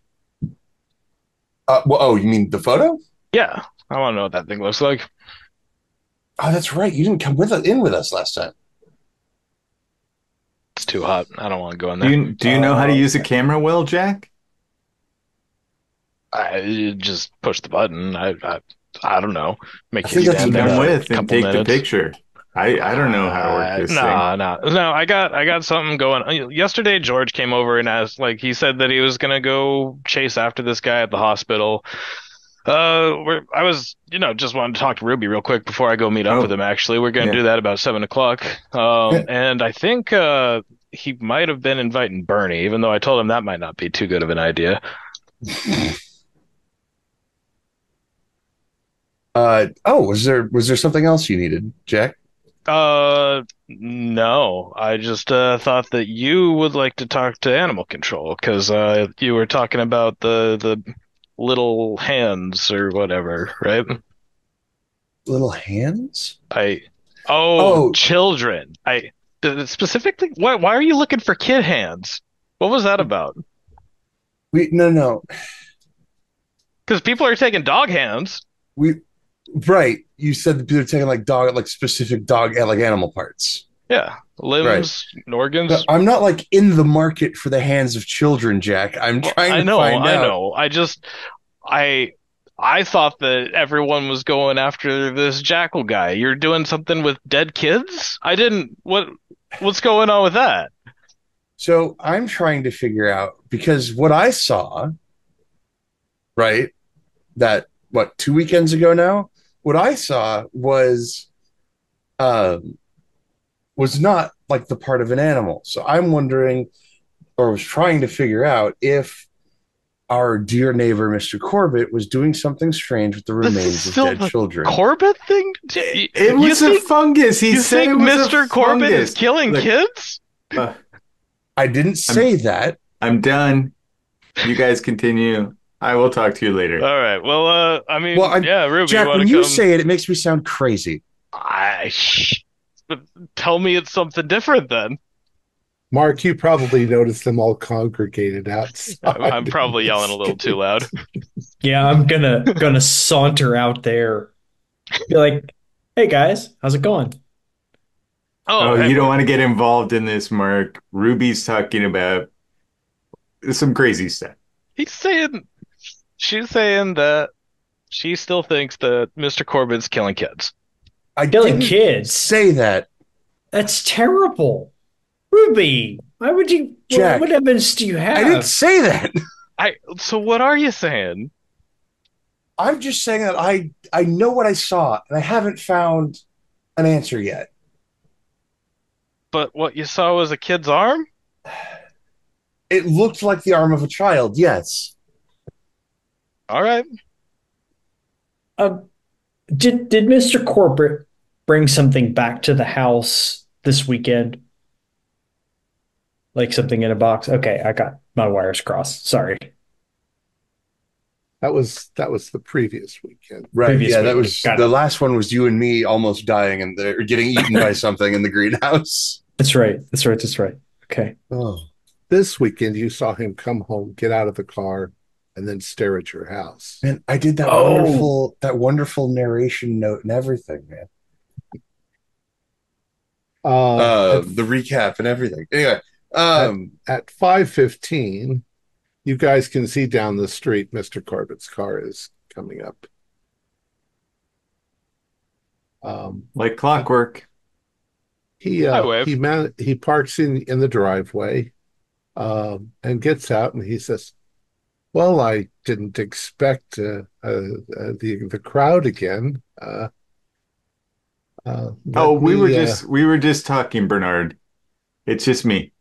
Speaker 2: Well, oh, you mean the photo?
Speaker 7: Yeah, I want to know what that thing looks like.
Speaker 2: Oh, that's right. You didn't come in with us last time.
Speaker 7: It's too hot. I don't want to go in
Speaker 6: do
Speaker 7: there.
Speaker 6: you know how to use a camera well, Jack?
Speaker 7: I just push the button. I don't know.
Speaker 2: I
Speaker 7: Make you
Speaker 2: think that's
Speaker 7: stand there
Speaker 6: Come
Speaker 7: for a
Speaker 6: with and
Speaker 7: couple
Speaker 6: take the
Speaker 7: minutes.
Speaker 6: picture. I don't know how to work this thing.
Speaker 7: No. I got something going. Yesterday, George came over and asked, like, he said that he was gonna go chase after this guy at the hospital. I was, just wanted to talk to Ruby real quick before I go meet up with him. Actually, we're gonna
Speaker 6: yeah.
Speaker 7: do that about 7 o'clock. And I think he might have been inviting Bernie, even though I told him that might not be too good of an idea.
Speaker 2: Was there something else you needed, Jack?
Speaker 7: No. I just thought that you would like to talk to animal control because you were talking about the little hands or whatever, right?
Speaker 2: Little hands?
Speaker 7: Children. Specifically, why are you looking for kid hands? What was that about?
Speaker 2: No.
Speaker 7: Because people are taking dog hands.
Speaker 2: Right. You said that people are taking like specific dog like animal parts.
Speaker 7: Yeah, limbs, organs.
Speaker 2: But I'm not like in the market for the hands of children, Jack. I'm trying to find out.
Speaker 7: I know. I thought that everyone was going after this jackal guy. You're doing something with dead kids? I didn't. What's going on with that?
Speaker 2: So I'm trying to figure out because what I saw, right? That 2 weekends ago now. What I saw was not like the part of an animal. So I'm wondering, or was trying to figure out if our dear neighbor, Mr. Corbitt, was doing something strange with the remains of dead children.
Speaker 7: Corbitt thing?
Speaker 6: It was a fungus. He said it was
Speaker 7: Mr. Corbitt is killing kids?
Speaker 2: I didn't say that.
Speaker 6: I'm done. You guys continue. I will talk to you later.
Speaker 7: All right. Well, Ruby,
Speaker 2: Jack, when you say it makes me sound crazy.
Speaker 7: Tell me it's something different then.
Speaker 1: Mark, you probably noticed them all congregated outside.
Speaker 7: I'm probably yelling a little too loud.
Speaker 3: Yeah, I'm gonna saunter out there. Be like, hey guys, how's it going?
Speaker 6: You don't want to get involved in this, Mark. Ruby's talking about some crazy stuff.
Speaker 7: She's saying that she still thinks that Mr. Corbitt's killing kids.
Speaker 3: Killing kids?
Speaker 2: Say that.
Speaker 3: That's terrible. Ruby, why would you?
Speaker 2: Jack,
Speaker 3: what evidence do you have?
Speaker 2: I didn't say that.
Speaker 7: So what are you saying?
Speaker 2: I'm just saying that I know what I saw, and I haven't found an answer yet.
Speaker 7: But what you saw was a kid's arm?
Speaker 2: It looked like the arm of a child, yes.
Speaker 7: All right.
Speaker 3: Did Mr. Corbitt bring something back to the house this weekend? Like something in a box? Okay, I got my wires crossed. Sorry.
Speaker 1: That was the previous weekend.
Speaker 2: Right. That was the last one was you and me almost dying and getting eaten by something in the greenhouse.
Speaker 3: That's right. Okay.
Speaker 2: Oh.
Speaker 1: This weekend you saw him come home, get out of the car, and then stare at your house.
Speaker 2: And I did that wonderful narration note and everything, man. The recap and everything. Anyway,
Speaker 1: at 5:15, you guys can see down the street Mr. Corbitt's car is coming up.
Speaker 6: Like clockwork.
Speaker 1: He parks in the driveway and gets out, and he says, "Well, I didn't expect the crowd again."
Speaker 6: We were just talking, Bernard. It's just me.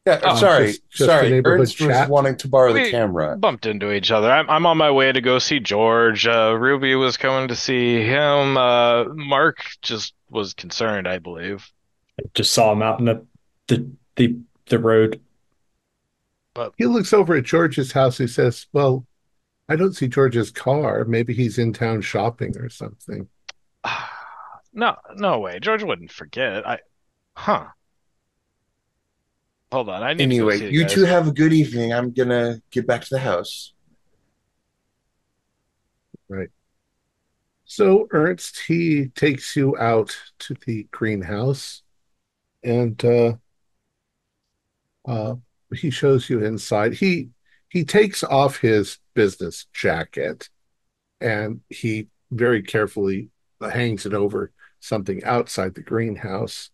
Speaker 2: Yeah, sorry. Ernst was wanting to borrow the camera.
Speaker 7: Bumped into each other. I'm on my way to go see George. Ruby was coming to see him. Mark just was concerned, I believe.
Speaker 3: I just saw him out in the road.
Speaker 1: But he looks over at George's house. He says, "Well, I don't see George's car. Maybe he's in town shopping or something."
Speaker 7: No way. George wouldn't forget. Hold on. I need
Speaker 2: anyway,
Speaker 7: to go see
Speaker 2: you two have a good evening. I'm gonna get back to the house.
Speaker 1: Right. So Ernst, he takes you out to the greenhouse, and he shows you inside. He takes off his business jacket, and he very carefully hangs it over something outside the greenhouse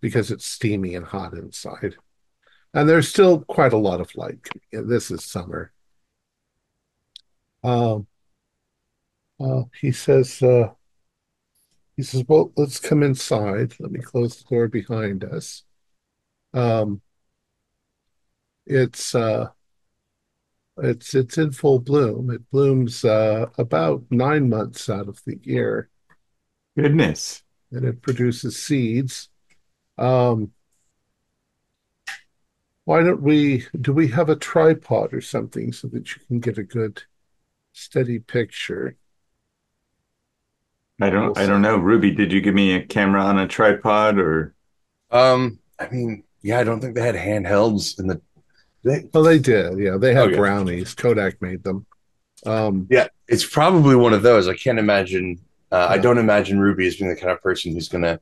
Speaker 1: because it's steamy and hot inside. And there's still quite a lot of light coming in. This is summer. Um, he says, well, let's come inside. Let me close the door behind us. Um, it's it's in full bloom. It blooms about 9 months out of the year,
Speaker 6: Goodness.
Speaker 1: and it produces seeds. Um, why don't do we have a tripod or something so that you can get a good steady picture?
Speaker 6: I don't know. Ruby, did you give me a camera on a tripod or?
Speaker 2: I mean, yeah, I don't think they had handhelds in the.
Speaker 1: Oh, they did. Yeah, they had
Speaker 2: Okay.
Speaker 1: brownies. Kodak made them.
Speaker 2: Yeah, it's probably one of those. I can't imagine. I don't imagine Ruby as being the kind of person who's going to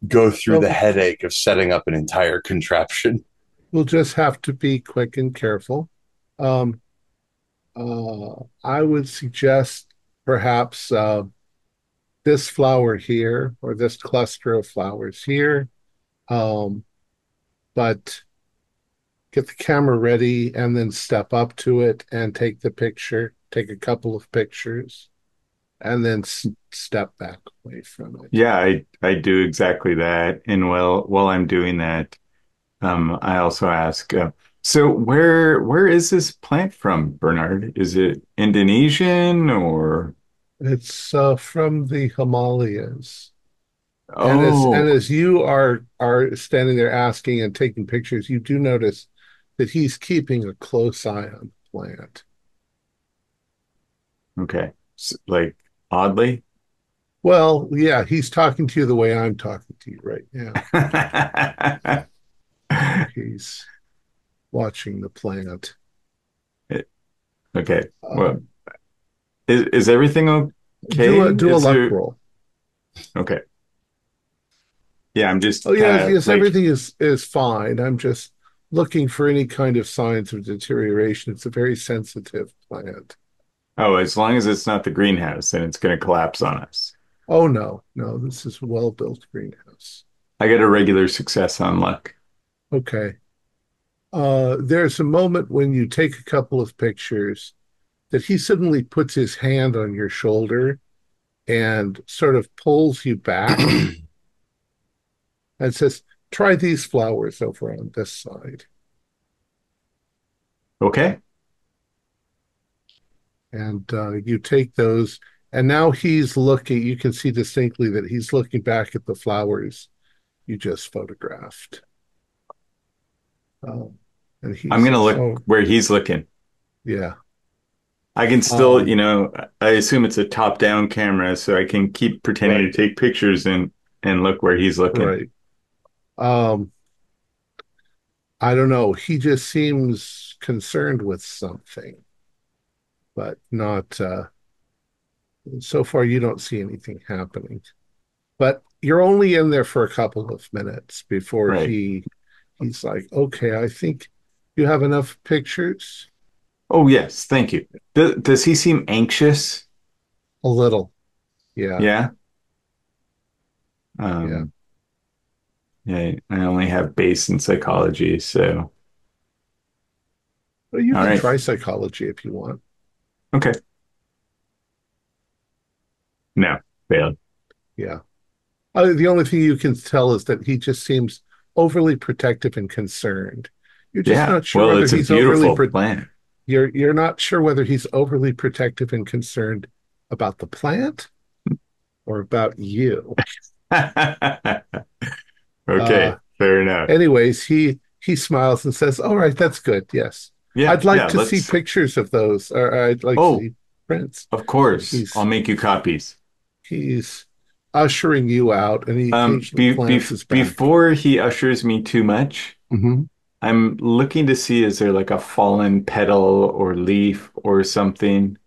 Speaker 2: go through the headache of setting up an entire contraption.
Speaker 1: We'll just have to be quick and careful. I would suggest perhaps this flower here or this cluster of flowers here. But get the camera ready and then step up to it and take the picture, take a couple of pictures, and then step back away from it.
Speaker 6: Yeah, I do exactly that. And while I'm doing that, I also ask, so where is this plant from, Bernard? Is it Indonesian or?
Speaker 1: It's from the Himalayas. And
Speaker 6: Oh,
Speaker 1: as you are standing there asking and taking pictures, you do notice that he's keeping a close eye on the plant.
Speaker 6: okay. Like oddly.
Speaker 1: Well, yeah, he's talking to you the way I'm talking to you right now. He's watching the plant.
Speaker 6: Okay. Well, is everything okay?
Speaker 1: Do a luck roll.
Speaker 6: Okay. Yeah, I'm just
Speaker 1: Oh yes,
Speaker 6: kind of like,
Speaker 1: everything is fine. I'm just looking for any kind of signs of deterioration. It's a very sensitive plant.
Speaker 6: oh, as long as it's not the greenhouse, then it's going to collapse on us.
Speaker 1: Oh no, no, this is a well-built greenhouse.
Speaker 6: I get a regular success on luck.
Speaker 1: Okay. There's a moment when you take a couple of pictures that he suddenly puts his hand on your shoulder and sort of pulls you back and says, try these flowers over on this side.
Speaker 6: Okay.
Speaker 1: And you take those, and now he's looking, you can see distinctly that he's looking back at the flowers you just photographed. And
Speaker 6: I'm going to look where he's looking.
Speaker 1: Yeah.
Speaker 6: I can still, I assume it's a top-down camera, so I can keep pretending to take pictures and look where he's looking.
Speaker 1: Right. I don't know. He just seems concerned with something, but not so far you don't see anything happening. But you're only in there for a couple of minutes before he's like, okay, I think you have enough pictures.
Speaker 6: Oh, yes. Thank you. Does he seem anxious?
Speaker 1: A little. Yeah.
Speaker 6: Yeah.
Speaker 1: Yeah.
Speaker 6: Yeah, I only have base in psychology, so.
Speaker 1: Well, you can try psychology if you want.
Speaker 6: Okay. No, failed.
Speaker 1: Yeah. The only thing you can tell is that he just seems overly protective and concerned. You're just not sure whether he's overly
Speaker 6: plant.
Speaker 1: You're not sure whether he's overly protective and concerned about the plant or about you.
Speaker 6: Okay, fair enough.
Speaker 1: Anyways, he smiles and says, "All right, that's good. Yes,
Speaker 6: yeah,
Speaker 1: I'd like to see pictures of those, or I'd like to see prints."
Speaker 6: Of course, I'll make you copies.
Speaker 1: He's ushering you out, and he occasionally glances back.
Speaker 6: Before he ushers me too much, I'm looking to see, is there like a fallen petal or leaf or something?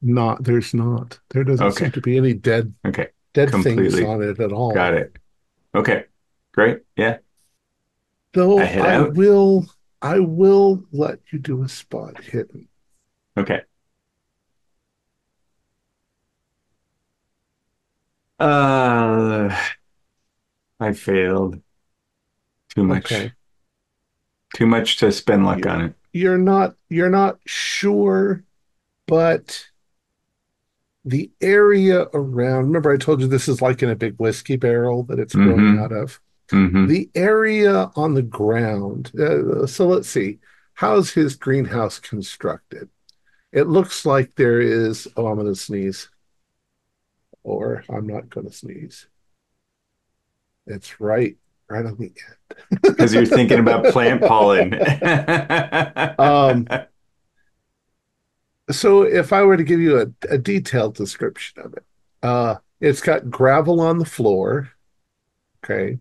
Speaker 1: There's not. There doesn't seem to be any dead things on it at all.
Speaker 6: Got it. Okay, great. Yeah.
Speaker 1: Though I will let you do a spot hidden.
Speaker 6: Okay. I failed. Too much.
Speaker 1: Okay.
Speaker 6: Too much to spend luck
Speaker 1: You,
Speaker 6: on it.
Speaker 1: you're not sure, but the area around, remember I told you this is like in a big whiskey barrel that it's growing
Speaker 6: Mm-hmm.
Speaker 1: out of.
Speaker 6: Mm-hmm.
Speaker 1: The area on the ground. So let's see. How's his greenhouse constructed? It looks like there is, oh, I'm going to sneeze, or I'm not going to sneeze. It's right on the
Speaker 6: Because you're thinking about plant pollen.
Speaker 1: end. So if I were to give you a detailed description of it, it's got gravel on the floor. Okay.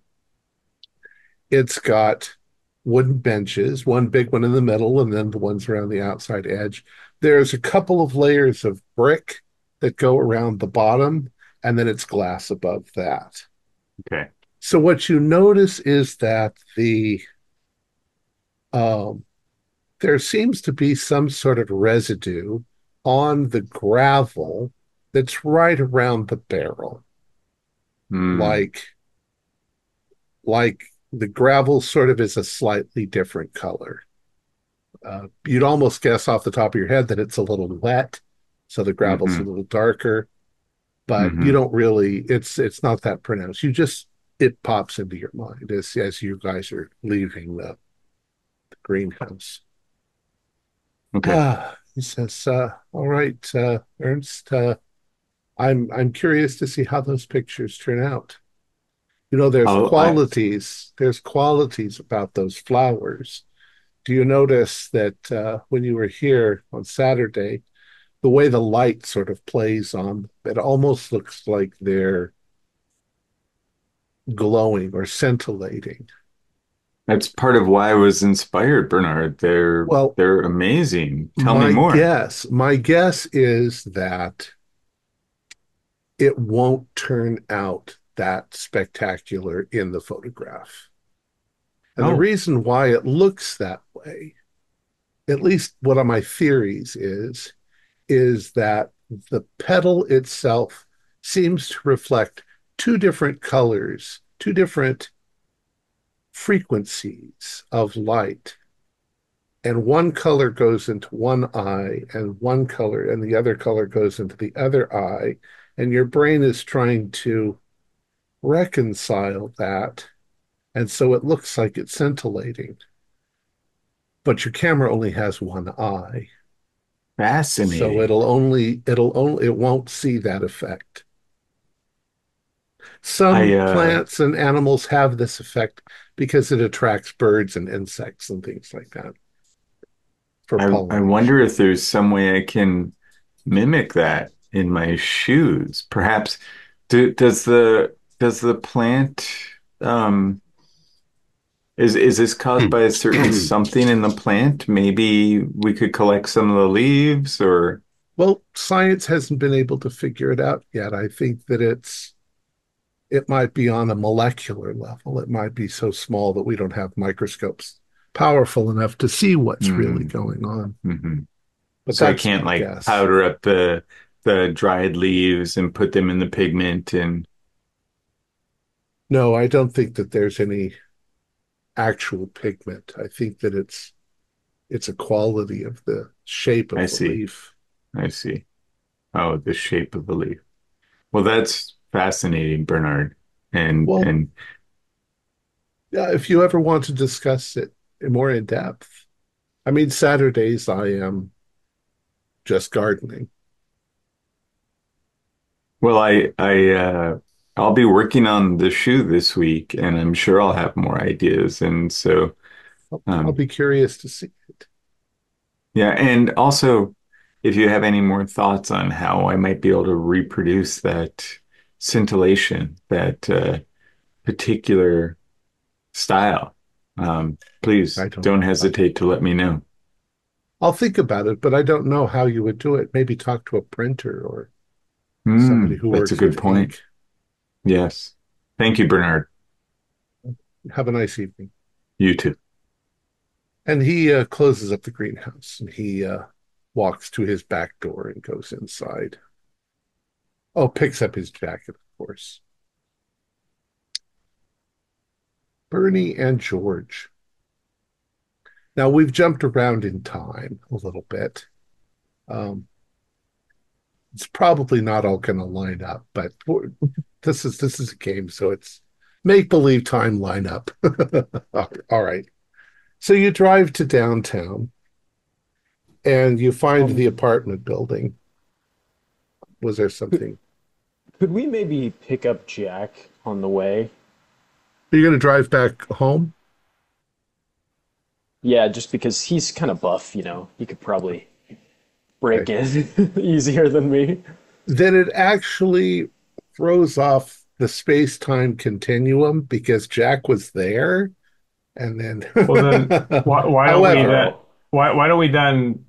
Speaker 1: It's got wooden benches, one big one in the middle, and then the ones around the outside edge. There's a couple of layers of brick that go around the bottom, and then it's glass above that.
Speaker 6: Okay.
Speaker 1: So what you notice is that um, there seems to be some sort of residue on the gravel that's right around the barrel,
Speaker 6: Mm.
Speaker 1: like like the gravel sort of is a slightly different color. You'd almost guess off the top of your head that it's a little wet, so the gravel's a
Speaker 6: Mm-hmm.
Speaker 1: little darker, but you
Speaker 6: Mm-hmm.
Speaker 1: don't really. It's not that pronounced. You just it pops into your mind as you guys are leaving the greenhouse.
Speaker 6: Okay.
Speaker 1: He says, "All right, Ernst. I'm curious to see how those pictures turn out. You know,
Speaker 6: Oh, I
Speaker 1: there's qualities about those flowers. Do you notice that when you were here on Saturday, the way the light sort of plays on, it almost looks like they're glowing or scintillating.
Speaker 6: That's part of why I was inspired, Bernard.
Speaker 1: Well,
Speaker 6: They're amazing. Tell me
Speaker 1: my
Speaker 6: more.
Speaker 1: guess, my guess is that it won't turn out that spectacular in the photograph. And the
Speaker 6: Oh,
Speaker 1: reason why it looks that way, at least one of my theories is that the petal itself seems to reflect two different colors, two different frequencies of light. And one color goes into one eye, and one color and the other color goes into the other eye. And your brain is trying to reconcile that. And so it looks like it's scintillating, but your camera only has one eye. So
Speaker 6: fascinating.
Speaker 1: it won't see that effect.
Speaker 6: I
Speaker 1: Some plants and animals have this effect because it attracts birds and insects and things like that for
Speaker 6: I wonder
Speaker 1: pollination.
Speaker 6: if there's some way I can mimic that in my shoes. Perhaps does the plant um is this caused by a certain something in the plant? Maybe we could collect some of the leaves or
Speaker 1: Well, science hasn't been able to figure it out yet. I think that it might be on a molecular level. It might be so small that we don't have microscopes powerful enough to see what's really
Speaker 6: mm,
Speaker 1: going on.
Speaker 6: hmm.
Speaker 1: But
Speaker 6: So I
Speaker 1: that's
Speaker 6: can't
Speaker 1: my
Speaker 6: like
Speaker 1: guess.
Speaker 6: powder up the dried leaves and put them in the pigment and
Speaker 1: No, I don't think that there's any actual pigment. I think that it's a quality of the shape
Speaker 6: I
Speaker 1: of the
Speaker 6: see.
Speaker 1: leaf.
Speaker 6: I see. Oh, the shape of the leaf. Well, that's fascinating, Bernard.
Speaker 1: Well,
Speaker 6: And
Speaker 1: yeah, if you ever want to discuss it more in depth, I mean, Saturdays I am just gardening.
Speaker 6: well, I'll be working on the shoe this week, and I'm sure I'll have more ideas. And so,
Speaker 1: I'll
Speaker 6: um,
Speaker 1: be curious to see it.
Speaker 6: yeah, and also if you have any more thoughts on how I might be able to reproduce that scintillation, that particular style, please
Speaker 1: I don't.
Speaker 6: don't hesitate to let me know.
Speaker 1: I'll think about it, but I don't know how you would do it. Maybe talk to a printer or somebody who
Speaker 6: That's a
Speaker 1: works
Speaker 6: good
Speaker 1: with
Speaker 6: point.
Speaker 1: ink.
Speaker 6: Yes. Thank you, Bernard.
Speaker 1: Have a nice evening.
Speaker 6: You too.
Speaker 1: And he closes up the greenhouse and he walks to his back door and goes inside. Oh, picks up his jacket, of course. Bernie and George. Now we've jumped around in time a little bit. It's probably not all going to line up, but this is a game, so it's make believe time line up. All right. So you drive to downtown, and you find the apartment building. Was there something?
Speaker 5: Could we maybe pick up Jack on the way?
Speaker 1: Are you going to drive back home?
Speaker 5: Yeah, just because he's kind of buff, he could probably break in easier than me.
Speaker 1: Then it actually throws off the space-time continuum because Jack was there, and then
Speaker 4: Well, then why don't we then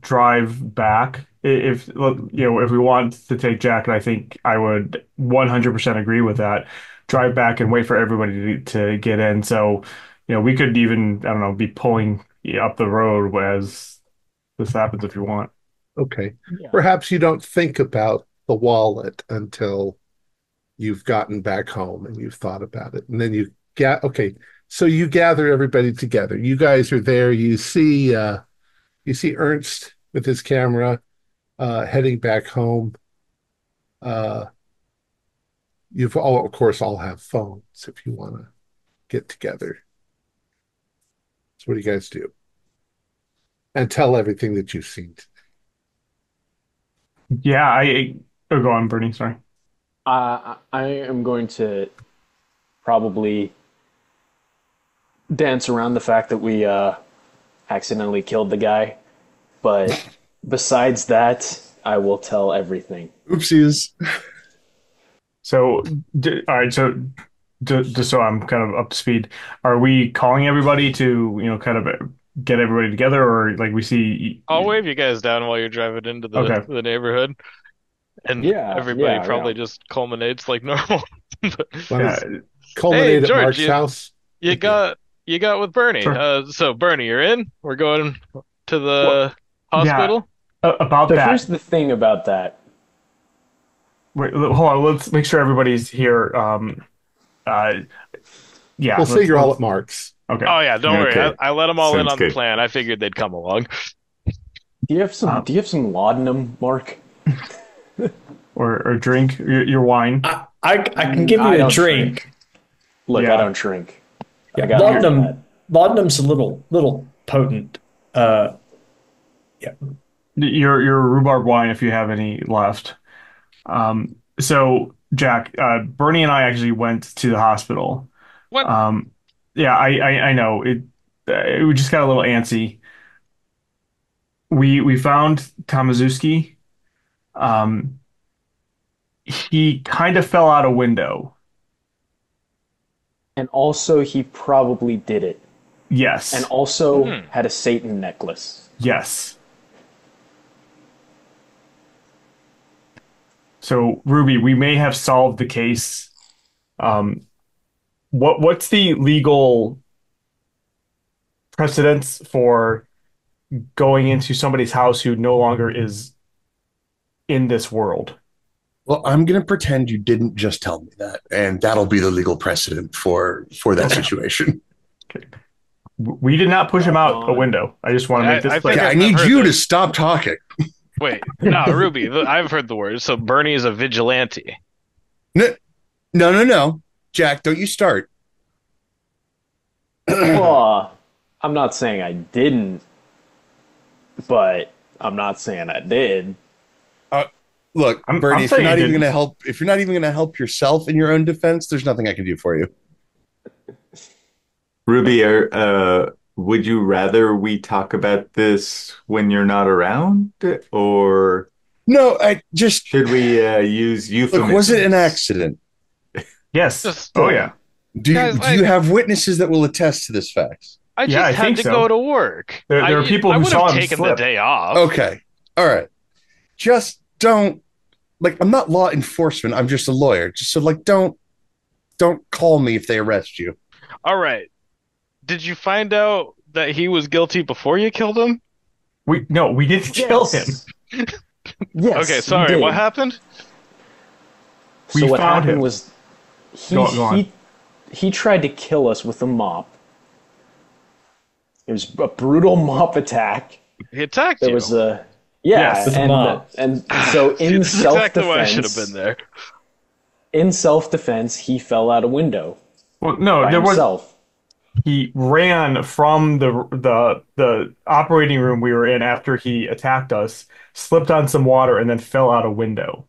Speaker 4: drive back? If if we want to take Jack, and I think I would 100% agree with that. Drive back and wait for everybody to get in. So, we could even, I don't know, be pulling up the road as this happens if you want.
Speaker 1: Okay.
Speaker 5: Yeah.
Speaker 1: Perhaps you don't think about the wallet until you've gotten back home and you've thought about it. And then okay. So you gather everybody together. You guys are there. You see Ernst with his camera heading back home. You've all, of course, all have phones if you want to get together. So what do you guys do? And tell everything that you've seen.
Speaker 4: Yeah, go on, Bernie. Sorry.
Speaker 5: I am going to probably dance around the fact that we accidentally killed the guy. But besides that, I will tell everything.
Speaker 2: Oopsies.
Speaker 4: So, all right. So, just so I'm kind of up to speed, are we calling everybody to, kind of get everybody together, or like we see?
Speaker 7: I'll wave you guys down while you're driving into the neighborhood, and everybody probably just culminates like normal.
Speaker 1: Culminate
Speaker 7: Hey,
Speaker 1: at
Speaker 7: George,
Speaker 1: Mark's house.
Speaker 7: You got with Bernie.
Speaker 4: Sure.
Speaker 7: So Bernie, you're in. We're going to the hospital.
Speaker 4: About
Speaker 5: So
Speaker 4: that.
Speaker 5: here's the thing about that.
Speaker 4: Wait, hold on. Let's make sure everybody's here. Yeah.
Speaker 1: We'll say you're all at Mark's.
Speaker 4: Okay.
Speaker 7: Oh yeah, don't
Speaker 6: Okay.
Speaker 7: worry. I let them all in
Speaker 6: Sounds
Speaker 7: on the
Speaker 6: good.
Speaker 7: plan. I figured they'd come along.
Speaker 5: Do you have some laudanum, Mark?
Speaker 4: Or drink your wine.
Speaker 3: I can give you
Speaker 5: I
Speaker 3: a
Speaker 5: don't
Speaker 3: drink.
Speaker 5: Look,
Speaker 4: Yeah.
Speaker 5: I don't drink.
Speaker 3: Yeah,
Speaker 5: I got
Speaker 3: laudanum's a little potent. Yeah.
Speaker 4: Your rhubarb wine, if you have any left. So Jack, Bernie and I actually went to the hospital.
Speaker 7: What?
Speaker 4: Yeah, I know it just got a little antsy. We found Tomaszewski. He kind of fell out a window.
Speaker 5: And also, he probably did it.
Speaker 4: Yes.
Speaker 5: And also had a Satan necklace.
Speaker 4: Yes. So, Ruby, we may have solved the case. What's the legal precedence for going into somebody's house who no longer is in this world?
Speaker 2: Well, I'm going to pretend you didn't just tell me that, and that'll be the legal precedent for that situation.
Speaker 4: Okay. We did not push him out a window. I just want to make this clear.
Speaker 2: Yeah, I need you to stop talking.
Speaker 7: Wait, no, Ruby, I've heard the word. So Bernie is a vigilante.
Speaker 2: No. Jack, don't you start.
Speaker 5: Well, I'm not saying I didn't, but I'm not saying I did.
Speaker 2: Look,
Speaker 4: I'm
Speaker 2: Bernie, if you're
Speaker 4: saying
Speaker 2: not
Speaker 4: you
Speaker 2: even
Speaker 4: didn't.
Speaker 2: going to help yourself in your own defense, there's nothing I can do for you.
Speaker 6: Ruby, would you rather we talk about this when you're not around, or
Speaker 2: No, I just
Speaker 6: should we use euphemisms?
Speaker 2: look. Was it an accident?
Speaker 4: Yes.
Speaker 7: Just,
Speaker 4: Oh, yeah.
Speaker 2: Do
Speaker 7: Guys,
Speaker 2: you have witnesses that will attest to this fact?
Speaker 7: I just
Speaker 4: Yeah, I
Speaker 7: had
Speaker 4: think
Speaker 7: to
Speaker 4: so.
Speaker 7: go to work.
Speaker 4: There are people
Speaker 7: I
Speaker 4: who
Speaker 7: would
Speaker 4: saw
Speaker 7: have
Speaker 4: him
Speaker 7: taken the
Speaker 4: slip.
Speaker 7: day off.
Speaker 2: Okay, all right. Just don't I'm not law enforcement. I'm just a lawyer. Just so don't call me if they arrest you.
Speaker 7: All right. Did you find out that he was guilty before you killed him?
Speaker 4: We didn't kill him.
Speaker 5: Yes.
Speaker 7: Okay,
Speaker 5: you
Speaker 7: sorry.
Speaker 5: did.
Speaker 7: What happened?
Speaker 5: So
Speaker 4: We
Speaker 5: what
Speaker 4: found
Speaker 5: happened
Speaker 4: him.
Speaker 5: was
Speaker 4: Go on.
Speaker 5: he tried to kill us with a mop. It was a brutal mop attack.
Speaker 7: He attacked
Speaker 5: There
Speaker 7: you.
Speaker 5: was a yeah,
Speaker 3: With a mop.
Speaker 5: and so
Speaker 7: See,
Speaker 5: in
Speaker 7: this is exactly why I should have been there.
Speaker 5: In self-defense, he fell out a window
Speaker 4: Well, no,
Speaker 5: by
Speaker 4: there was.
Speaker 5: himself.
Speaker 4: He ran from the operating room we were in after he attacked us, slipped on some water, and then fell out a window.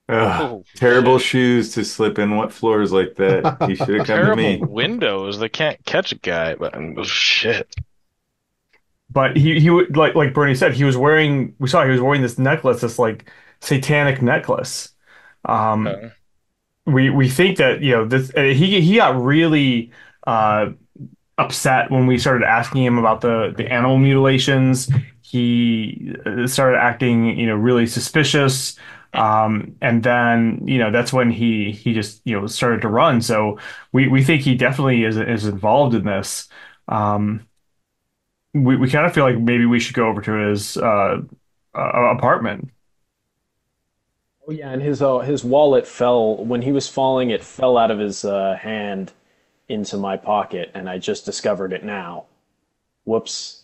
Speaker 6: Ugh,
Speaker 7: Oh,
Speaker 6: terrible
Speaker 7: shit.
Speaker 6: shoes to slip in. What floors like that? He should have come to
Speaker 7: Terrible
Speaker 6: me.
Speaker 7: windows. They can't catch a guy. But oh, shit.
Speaker 4: But he would like Bernie said, he was wearing. We saw he was wearing this necklace, this like satanic necklace. Um,
Speaker 7: Uh,
Speaker 4: we think that this he got really upset when we started asking him about the animal mutilations. He started acting really suspicious. And then that's when he just started to run. So we think he definitely is involved in this. Um, we kind of feel like maybe we should go over to his apartment.
Speaker 5: Oh yeah, and his wallet fell when he was falling. It fell out of his hand into my pocket, and I just discovered it now. Whoops.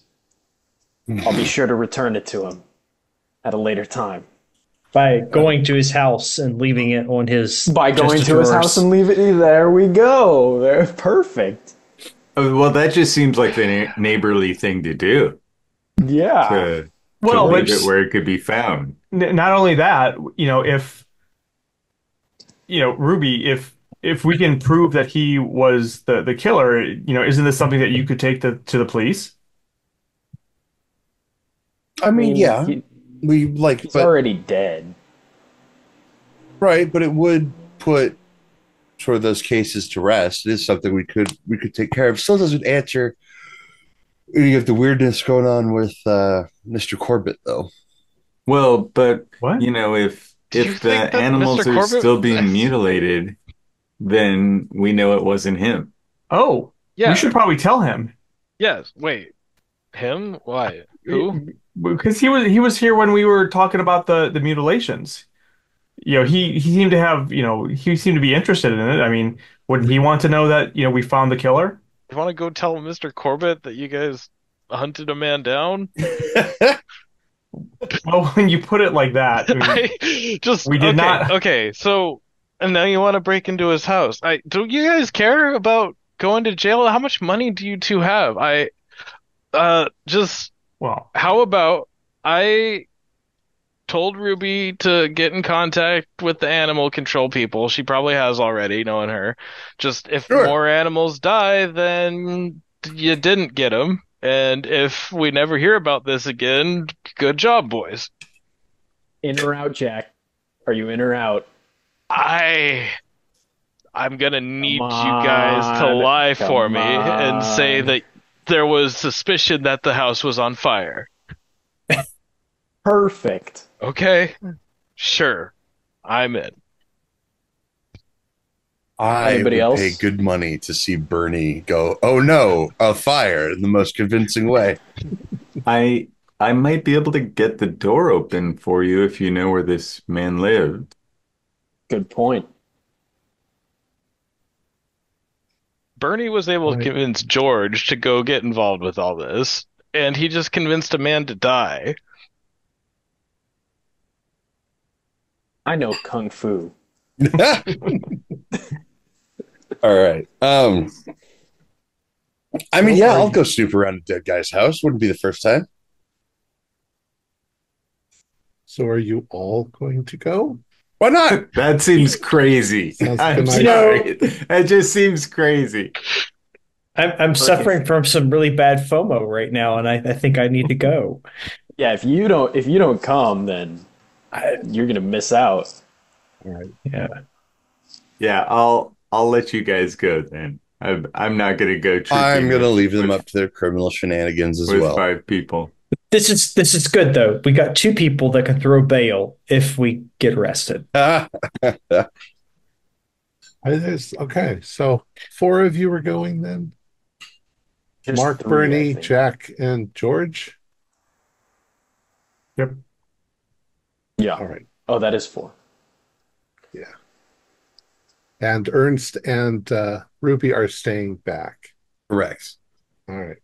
Speaker 5: I'll be sure to return it to him at a later time.
Speaker 3: By going to his house and leaving it on his
Speaker 5: By going
Speaker 3: chest
Speaker 5: to
Speaker 3: of
Speaker 5: his
Speaker 3: drawers.
Speaker 5: house and leave it. There we go. There, perfect.
Speaker 6: Oh, well, that just seems like the neighborly thing to do.
Speaker 5: Yeah.
Speaker 6: To
Speaker 4: Well,
Speaker 6: leave
Speaker 4: but
Speaker 6: it where it could be found.
Speaker 4: not only that, if Ruby, if we can prove that he was the killer, isn't this something that you could take to the police?
Speaker 2: I mean, yeah,
Speaker 5: He's
Speaker 2: but
Speaker 5: already dead.
Speaker 2: right, but it would put sort of those cases to rest. It is something we could take care of. Still doesn't answer. You have the weirdness going on with Mr. Corbitt, though.
Speaker 6: Well, but
Speaker 4: What?
Speaker 6: if
Speaker 7: Do you
Speaker 6: the
Speaker 7: think that
Speaker 6: animals
Speaker 7: Mr.
Speaker 6: are
Speaker 7: Corbitt?
Speaker 6: still being mutilated, then we know it wasn't him.
Speaker 4: Oh,
Speaker 7: Yeah.
Speaker 4: we should probably tell him.
Speaker 7: Yes. Wait. Him? Why? Who?
Speaker 4: Because he was here when we were talking about the mutilations. He seemed to have, he seemed to be interested in it. I mean, wouldn't he want to know that, we found the killer?
Speaker 7: You want to go tell Mr. Corbitt that you guys hunted a man down?
Speaker 4: Well, when you put it like that, I mean,
Speaker 7: I just
Speaker 4: we did
Speaker 7: okay,
Speaker 4: not.
Speaker 7: okay. So, and now you want to break into his house. Don't you guys care about going to jail? How much money do you two have? Just
Speaker 4: Well,
Speaker 7: how about I told Ruby to get in contact with the animal control people. She probably has already, knowing her. Just if
Speaker 2: Sure.
Speaker 7: more animals die, then you didn't get them. And if we never hear about this again, good job, boys.
Speaker 5: In or out, Jack? Are you in or out?
Speaker 7: I'm gonna need
Speaker 5: Come
Speaker 7: you guys to
Speaker 5: on.
Speaker 7: lie for
Speaker 5: Come
Speaker 7: me and say
Speaker 5: on.
Speaker 7: that there was suspicion that the house was on fire.
Speaker 5: Perfect.
Speaker 7: Okay? Sure. I'm in.
Speaker 2: I
Speaker 5: Anybody
Speaker 2: would
Speaker 5: else?
Speaker 2: pay good money to see Bernie go, "Oh no, a fire!" in the most convincing way.
Speaker 6: I might be able to get the door open for you if you know where this man lived.
Speaker 5: Good point.
Speaker 7: Bernie was able to
Speaker 1: Right.
Speaker 7: convince George to go get involved with all this, and he just convinced a man to die.
Speaker 5: I know Kung Fu.
Speaker 2: All right. I mean, yeah, I'll go snoop around a dead guy's house. Wouldn't be the first time.
Speaker 1: So are you all going to go?
Speaker 2: Why not?
Speaker 6: That seems crazy.
Speaker 1: Sounds like a
Speaker 6: I'm
Speaker 1: nice-
Speaker 6: sorry. That just seems crazy.
Speaker 3: I'm suffering from some really bad FOMO right now, and I think I need to go.
Speaker 5: Yeah, if you don't come, then you're gonna miss out.
Speaker 1: All right.
Speaker 3: Yeah.
Speaker 6: Yeah, I'll let you guys go then. I'm not gonna go tripping
Speaker 2: I'm gonna
Speaker 6: with-
Speaker 2: leave them
Speaker 6: with-
Speaker 2: up to their criminal shenanigans as
Speaker 6: with
Speaker 2: well.
Speaker 6: 5 people.
Speaker 3: This is good though. We got 2 people that can throw bail if we get arrested.
Speaker 1: Okay, so 4 of you are going then?
Speaker 5: Just
Speaker 1: Mark,
Speaker 5: 3, I
Speaker 1: Bernie,
Speaker 5: think.
Speaker 1: Jack, and George?
Speaker 4: Yep.
Speaker 5: Yeah.
Speaker 1: All right.
Speaker 5: Oh, that is 4.
Speaker 1: Yeah. And Ernst and Ruby are staying back.
Speaker 2: Correct.
Speaker 1: All right.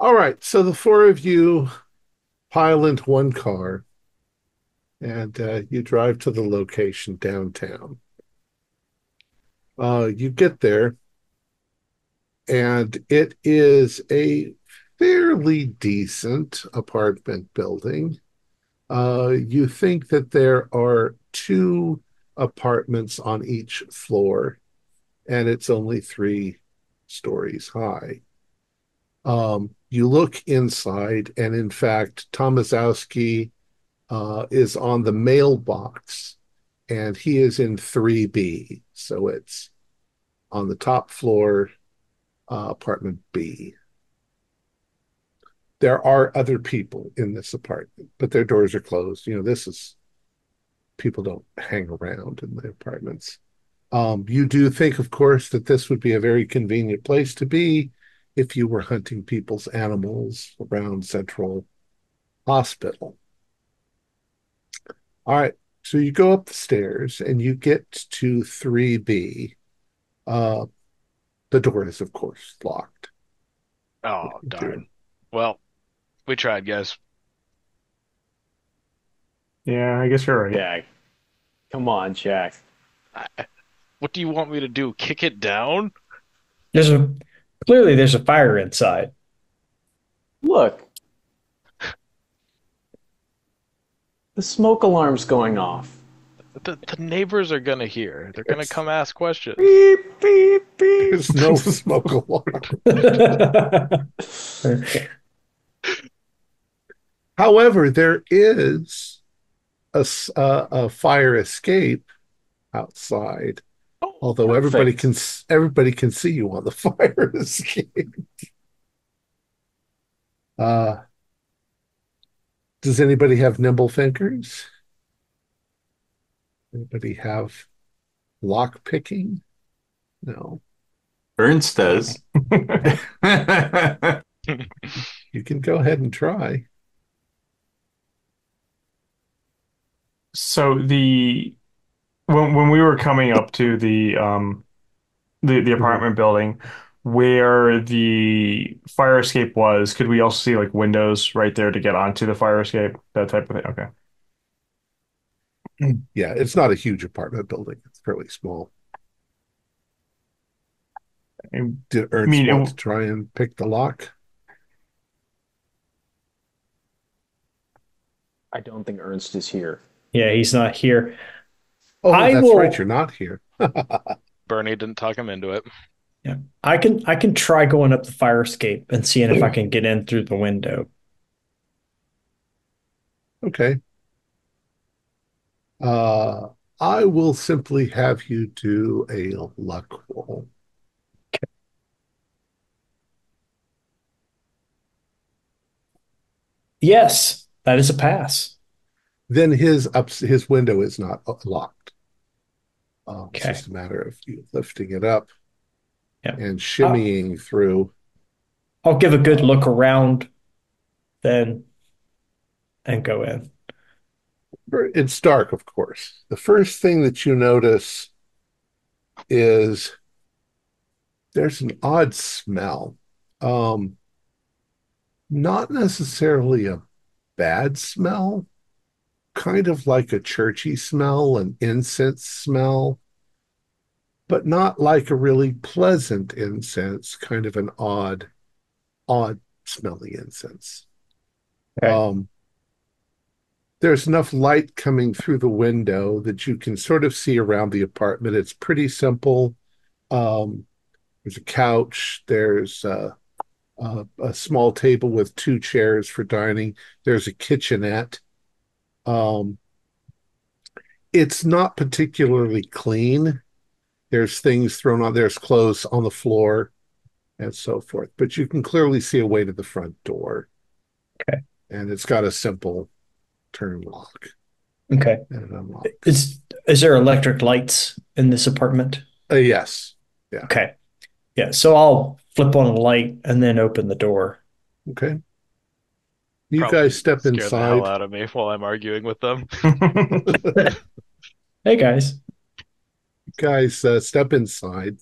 Speaker 1: All right. So the four of you pile into one car and you drive to the location downtown. You get there, and it is a fairly decent apartment building. You think that there are two apartments on each floor, and it's only 3 stories high. You look inside, and in fact, Tomaszowski is on the mailbox, and he is in 3B. So it's on the top floor, apartment B. There are other people in this apartment, but their doors are closed. This is people don't hang around in the apartments. You do think, of course, that this would be a very convenient place to be if you were hunting people's animals around Central Hospital. All right, so you go up the stairs and you get to 3B. The door is, of course, locked.
Speaker 7: Oh, darn. Well, we tried, guys.
Speaker 4: Yeah, I guess you're right.
Speaker 5: Jack. Come on, Jack.
Speaker 7: What do you want me to do? Kick it down?
Speaker 3: Clearly there's a fire inside.
Speaker 5: Look. The smoke alarm's going off.
Speaker 7: The neighbors are gonna hear. They're gonna come ask questions.
Speaker 5: Beep, beep, beep.
Speaker 1: There's no smoke alarm. However, there is a fire escape outside. Although
Speaker 5: Perfect.
Speaker 1: everybody can see you on the fire escape. Does anybody have nimble fingers? Anybody have lock picking? No.
Speaker 6: Ernst does.
Speaker 1: You can go ahead and try.
Speaker 4: So when we were coming up to the apartment building where the fire escape was, could we also see like windows right there to get onto the fire escape? That type of thing. Okay.
Speaker 1: Yeah, it's not a huge apartment building. It's fairly small. Did Ernst want to try and pick the lock?
Speaker 5: I don't think Ernst is here.
Speaker 3: Yeah, he's not here.
Speaker 1: Oh, that's right. You're not here.
Speaker 7: Bernie didn't talk him into it.
Speaker 3: Yeah, I can try going up the fire escape and seeing if I can get in through the window.
Speaker 1: Okay. I will simply have you do a luck roll.
Speaker 3: Okay. Yes, that is a pass.
Speaker 1: Then his window is not locked. It's
Speaker 3: Okay.
Speaker 1: just a matter of you lifting it up
Speaker 3: Yeah.
Speaker 1: and shimmying through.
Speaker 3: I'll give a good look around then and go in.
Speaker 1: It's dark, of course. The first thing that you notice is there's an odd smell. Not necessarily a bad smell, kind of like a churchy smell, an incense smell, but not like a really pleasant incense, kind of an odd smelling incense.
Speaker 3: Okay.
Speaker 1: There's enough light coming through the window that you can sort of see around the apartment. It's pretty simple. There's a couch. There's a small table with 2 chairs for dining. There's a kitchenette. It's not particularly clean. There's things thrown on. There's clothes on the floor and so forth. But you can clearly see a way to the front door.
Speaker 3: Okay.
Speaker 1: And it's got a simple turn lock.
Speaker 3: Okay.
Speaker 1: And it unlocks.
Speaker 3: Is there electric lights in this apartment?
Speaker 1: Yes. Yeah.
Speaker 3: Okay. Yeah. So I'll flip on a light and then open the door.
Speaker 1: Okay. You
Speaker 7: Probably
Speaker 1: guys step
Speaker 7: scare the hell
Speaker 1: inside.
Speaker 7: out of me while I'm arguing with them.
Speaker 3: Hey guys.
Speaker 1: guys step inside.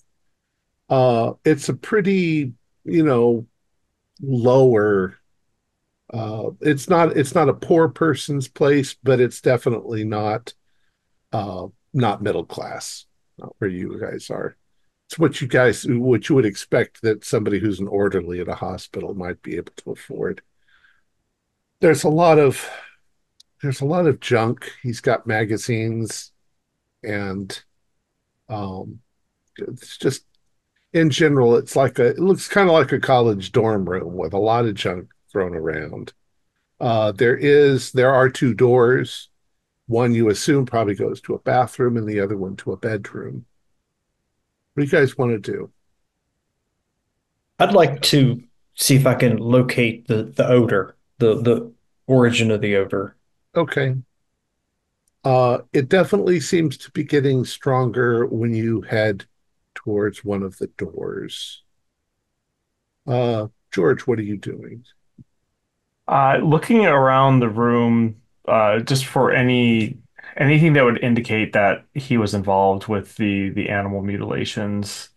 Speaker 1: It's a pretty, you know, lower. It's not a poor person's place, but it's definitely not middle class, not where you guys are. It's what you would expect that somebody who's an orderly at a hospital might be able to afford. There's a lot of there's a lot of junk. He's got magazines and um, it's just in general, it looks kind of like a college dorm room with a lot of junk thrown around. There are two doors. One you assume probably goes to a bathroom and the other one to a bedroom. What do you guys want to do?
Speaker 3: I'd like to see if I can locate the odor, the origin of the odor.
Speaker 1: Okay. It definitely seems to be getting stronger when you head towards one of the doors. George, what are you doing?
Speaker 4: Looking around the room, just for anything that would indicate that he was involved with the animal mutilations.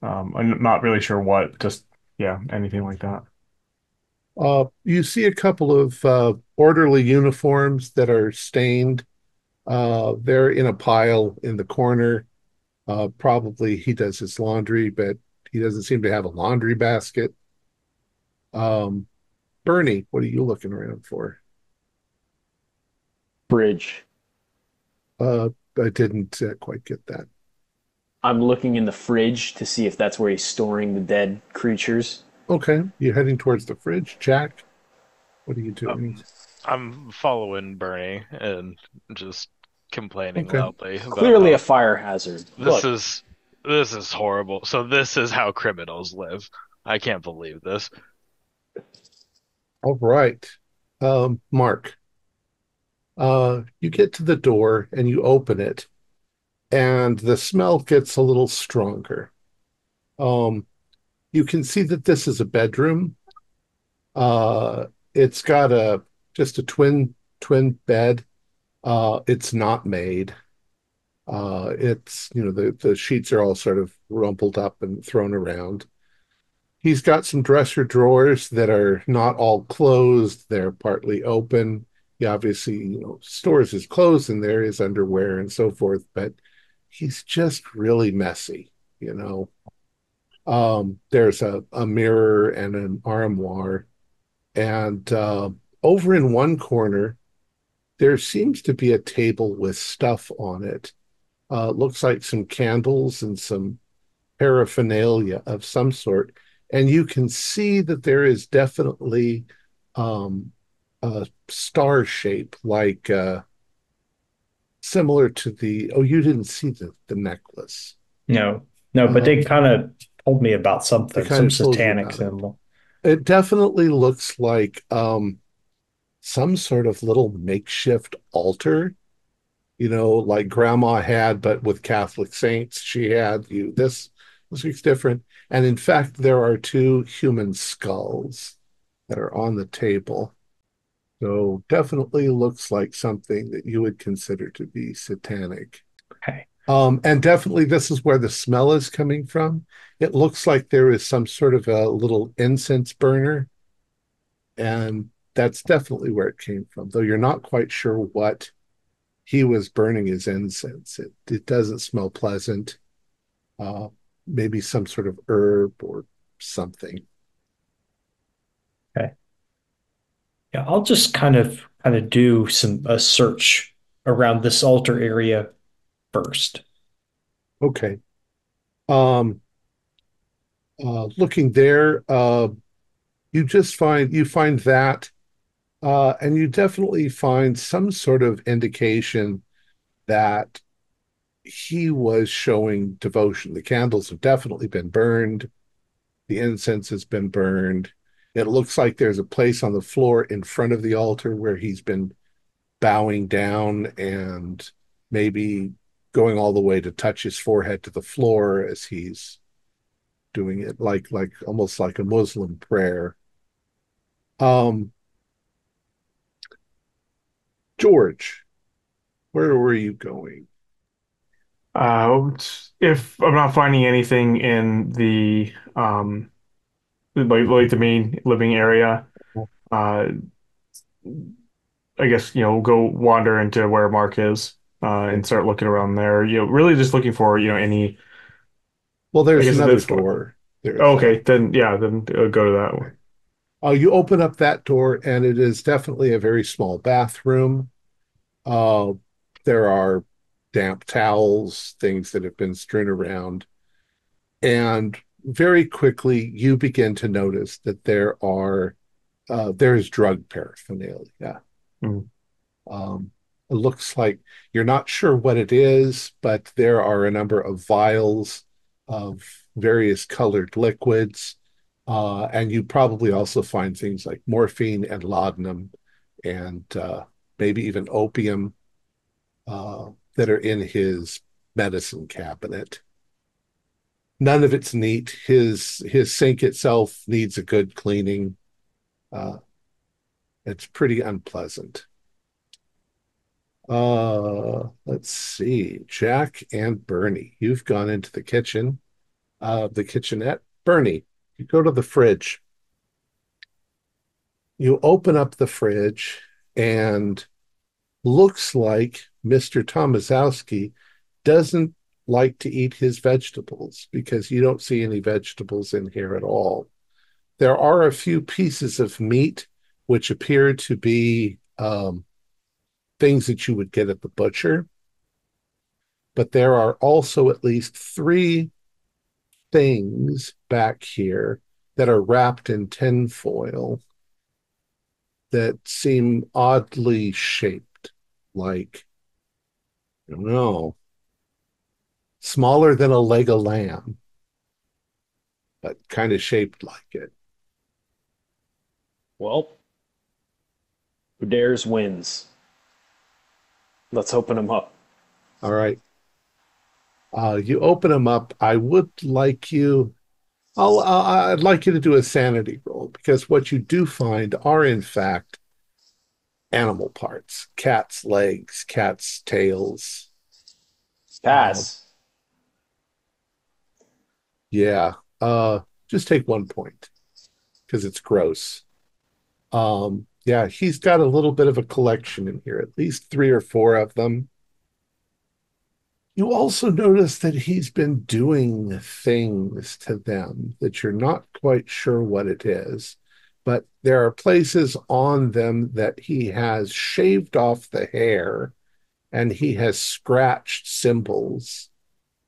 Speaker 4: I'm not really sure what, just yeah, anything like that.
Speaker 1: You see a couple of orderly uniforms that are stained. They're in a pile in the corner. Probably he does his laundry, but he doesn't seem to have a laundry basket. Um, Bernie, what are you looking around for?
Speaker 5: Bridge.
Speaker 1: Uh, I didn't quite get that.
Speaker 5: I'm looking in the fridge to see if that's where he's storing the dead creatures.
Speaker 1: Okay, you're heading towards the fridge. Jack, what are you doing?
Speaker 7: I'm following Bernie and just complaining
Speaker 1: Okay.
Speaker 7: loudly about
Speaker 5: Clearly
Speaker 7: how
Speaker 5: a fire hazard.
Speaker 7: this
Speaker 5: Look,
Speaker 7: is this is horrible. So this is how criminals live. I can't believe this.
Speaker 1: All right. Mark, you get to the door and you open it, and the smell gets a little stronger. Um, you can see that this is a bedroom. It's got a just a twin bed. It's not made. It's the sheets are all sort of rumpled up and thrown around. He's got some dresser drawers that are not all closed. They're partly open. He obviously, stores his clothes in there, his underwear and so forth, but he's just really messy, you know. There's a mirror and an armoire, and over in one corner, there seems to be a table with stuff on it. Looks like some candles and some paraphernalia of some sort. And you can see that there is definitely um, a star shape, like similar to oh, you didn't see the necklace.
Speaker 3: No, no, but
Speaker 1: Uh,
Speaker 3: they kind of told me about
Speaker 1: they
Speaker 3: something,
Speaker 1: kind
Speaker 3: some
Speaker 1: of told you
Speaker 3: satanic
Speaker 1: about it.
Speaker 3: symbol.
Speaker 1: It definitely looks like some sort of little makeshift altar, like grandma had, but with Catholic saints. She had this looks different. And in fact, there are two human skulls that are on the table. So definitely looks like something that you would consider to be satanic.
Speaker 3: Okay.
Speaker 1: And definitely this is where the smell is coming from. It looks like there is some sort of a little incense burner, and that's definitely where it came from, though you're not quite sure what he was burning his incense. It doesn't smell pleasant. Uh, Maybe some sort of herb or something.
Speaker 3: Okay. Yeah, I'll just kind of do a search around this altar area first.
Speaker 1: Okay. Um, Looking there, you find that, and you definitely find some sort of indication that he was showing devotion. The candles have definitely been burned. The incense has been burned. It looks like there's a place on the floor in front of the altar where he's been bowing down and maybe going all the way to touch his forehead to the floor as he's doing it, like almost like a Muslim prayer. Um, George, where were you going?
Speaker 4: If I'm not finding anything in the like the main living area, uh, I guess we'll go wander into where Mark is and start looking around there. Really just looking for any.
Speaker 1: Well,
Speaker 4: I
Speaker 1: there's
Speaker 4: guess at
Speaker 1: another
Speaker 4: this point.
Speaker 1: door. There's
Speaker 4: Okay, then yeah, then go to that one.
Speaker 1: you open up that door, and it is definitely a very small bathroom. Uh, there are damp towels, things that have been strewn around, and very quickly you begin to notice that there's drug paraphernalia.
Speaker 4: Mm.
Speaker 1: It looks like you're not sure what it is, but there are a number of vials of various colored liquids. And you probably also find things like morphine and laudanum and maybe even opium that are in his medicine cabinet. None of it's neat. His sink itself needs a good cleaning. Uh, it's pretty unpleasant. Let's see. Jack and Bernie, you've gone into the kitchenette. Bernie, you go to the fridge. You open up the fridge, and looks like Mr. Tomaszowski doesn't like to eat his vegetables because you don't see any vegetables in here at all. There are a few pieces of meat which appear to be things that you would get at the butcher, but there are also at least three things back here that are wrapped in tinfoil that seem oddly shaped, like, I don't know, smaller than a leg of lamb, but kind of shaped like it.
Speaker 5: Well, who dares wins. Let's open them up.
Speaker 1: All right. You open them up. I'd like you to do a sanity roll because what you do find are, in fact, animal parts, cat's legs, cat's tails.
Speaker 5: Pass.
Speaker 1: Yeah. Just take 1 point because it's gross. Yeah, he's got a little bit of a collection in here, at least three or four of them. You also notice that he's been doing things to them that you're not quite sure what it is, but there are places on them that he has shaved off the hair and he has scratched symbols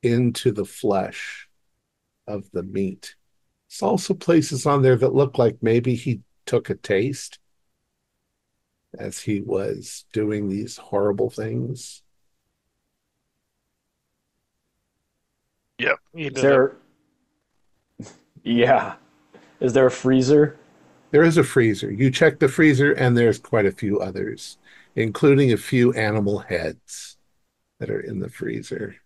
Speaker 1: into the flesh of the meat. There's also places on there that look like maybe he took a taste as he was doing these horrible things.
Speaker 7: Yep, you
Speaker 5: Is
Speaker 7: did it.
Speaker 5: there? Yeah. Is there a freezer?
Speaker 1: There is a freezer. You check the freezer, and there's quite a few others, including a few animal heads that are in the freezer.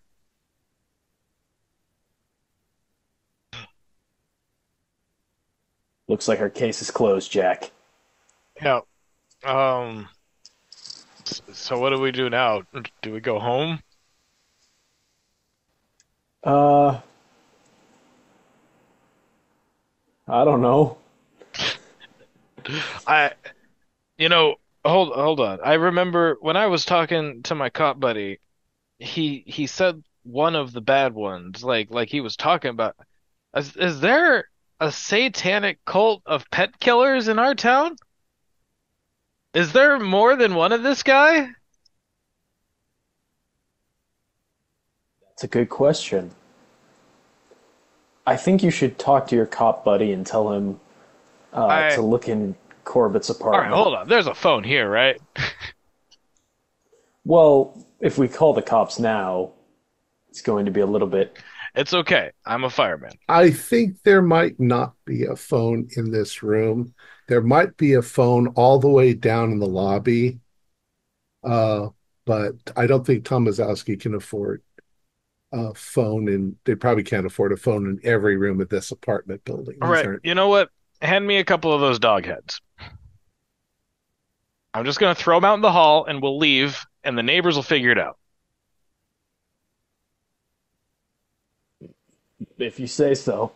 Speaker 5: Looks like our case is closed, Jack.
Speaker 7: Yeah. So what do we do now? Do we go home?
Speaker 5: Uh, I don't know.
Speaker 7: I, hold on. I remember when I was talking to my cop buddy, he said one of the bad ones, like he was talking about. Is there a satanic cult of pet killers in our town? Is there more than one of this guy?
Speaker 5: That's a good question. I think you should talk to your cop buddy and tell him to look in Corbitt's
Speaker 7: All right,
Speaker 5: apartment.
Speaker 7: hold on. There's a phone here, right?
Speaker 5: Well, if we call the cops now, it's going to be a little bit.
Speaker 7: It's okay. I'm a fireman.
Speaker 1: I think there might not be a phone in this room. There might be a phone all the way down in the lobby, but I don't think Tomaszowski can afford a phone, and they probably can't afford a phone in every room of this apartment building.
Speaker 7: All
Speaker 1: These
Speaker 7: right,
Speaker 1: aren't.
Speaker 7: you know what? Hand me a couple of those dog heads. I'm just gonna throw them out in the hall and we'll leave, and the neighbors will figure it out.
Speaker 5: if you say so.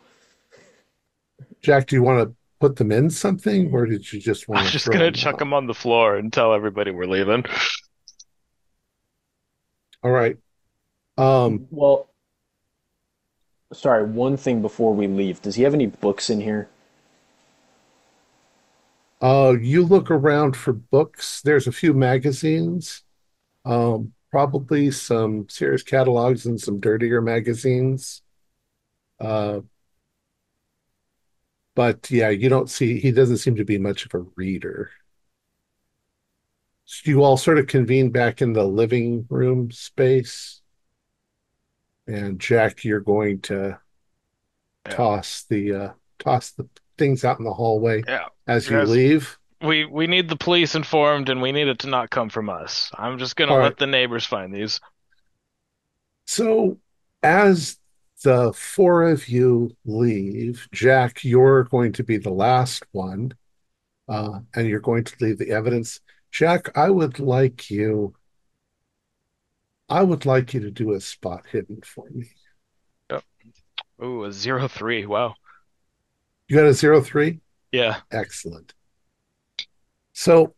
Speaker 1: Jack, do you want to put them in something, or did you just
Speaker 7: I'm
Speaker 1: want to
Speaker 7: just
Speaker 1: throw
Speaker 7: gonna
Speaker 1: them
Speaker 7: chuck
Speaker 1: out?
Speaker 7: them on the floor and tell everybody we're leaving.
Speaker 1: All right. Um,
Speaker 5: Well, sorry, one thing before we leave. Does he have any books in here?
Speaker 1: you look around for books. There's a few magazines, probably some Sears catalogs and some dirtier magazines. Uh, but yeah, you don't see, he doesn't seem to be much of a reader. So you all sort of convene back in the living room space. And Jack, you're going to
Speaker 7: Yeah,
Speaker 1: toss the things out in the hallway
Speaker 7: yeah.
Speaker 1: as you
Speaker 7: Guys,
Speaker 1: leave.
Speaker 7: we need the police informed, and we need it to not come from us. I'm just gonna
Speaker 1: All right.
Speaker 7: let the neighbors find these.
Speaker 1: So as the four of you leave, Jack, you're going to be the last one, and you're going to leave the evidence. Jack, I would like you to do a spot hidden for me.
Speaker 7: Yep. Ooh, a 03. Wow.
Speaker 1: You got a 03?
Speaker 7: Yeah.
Speaker 1: Excellent. So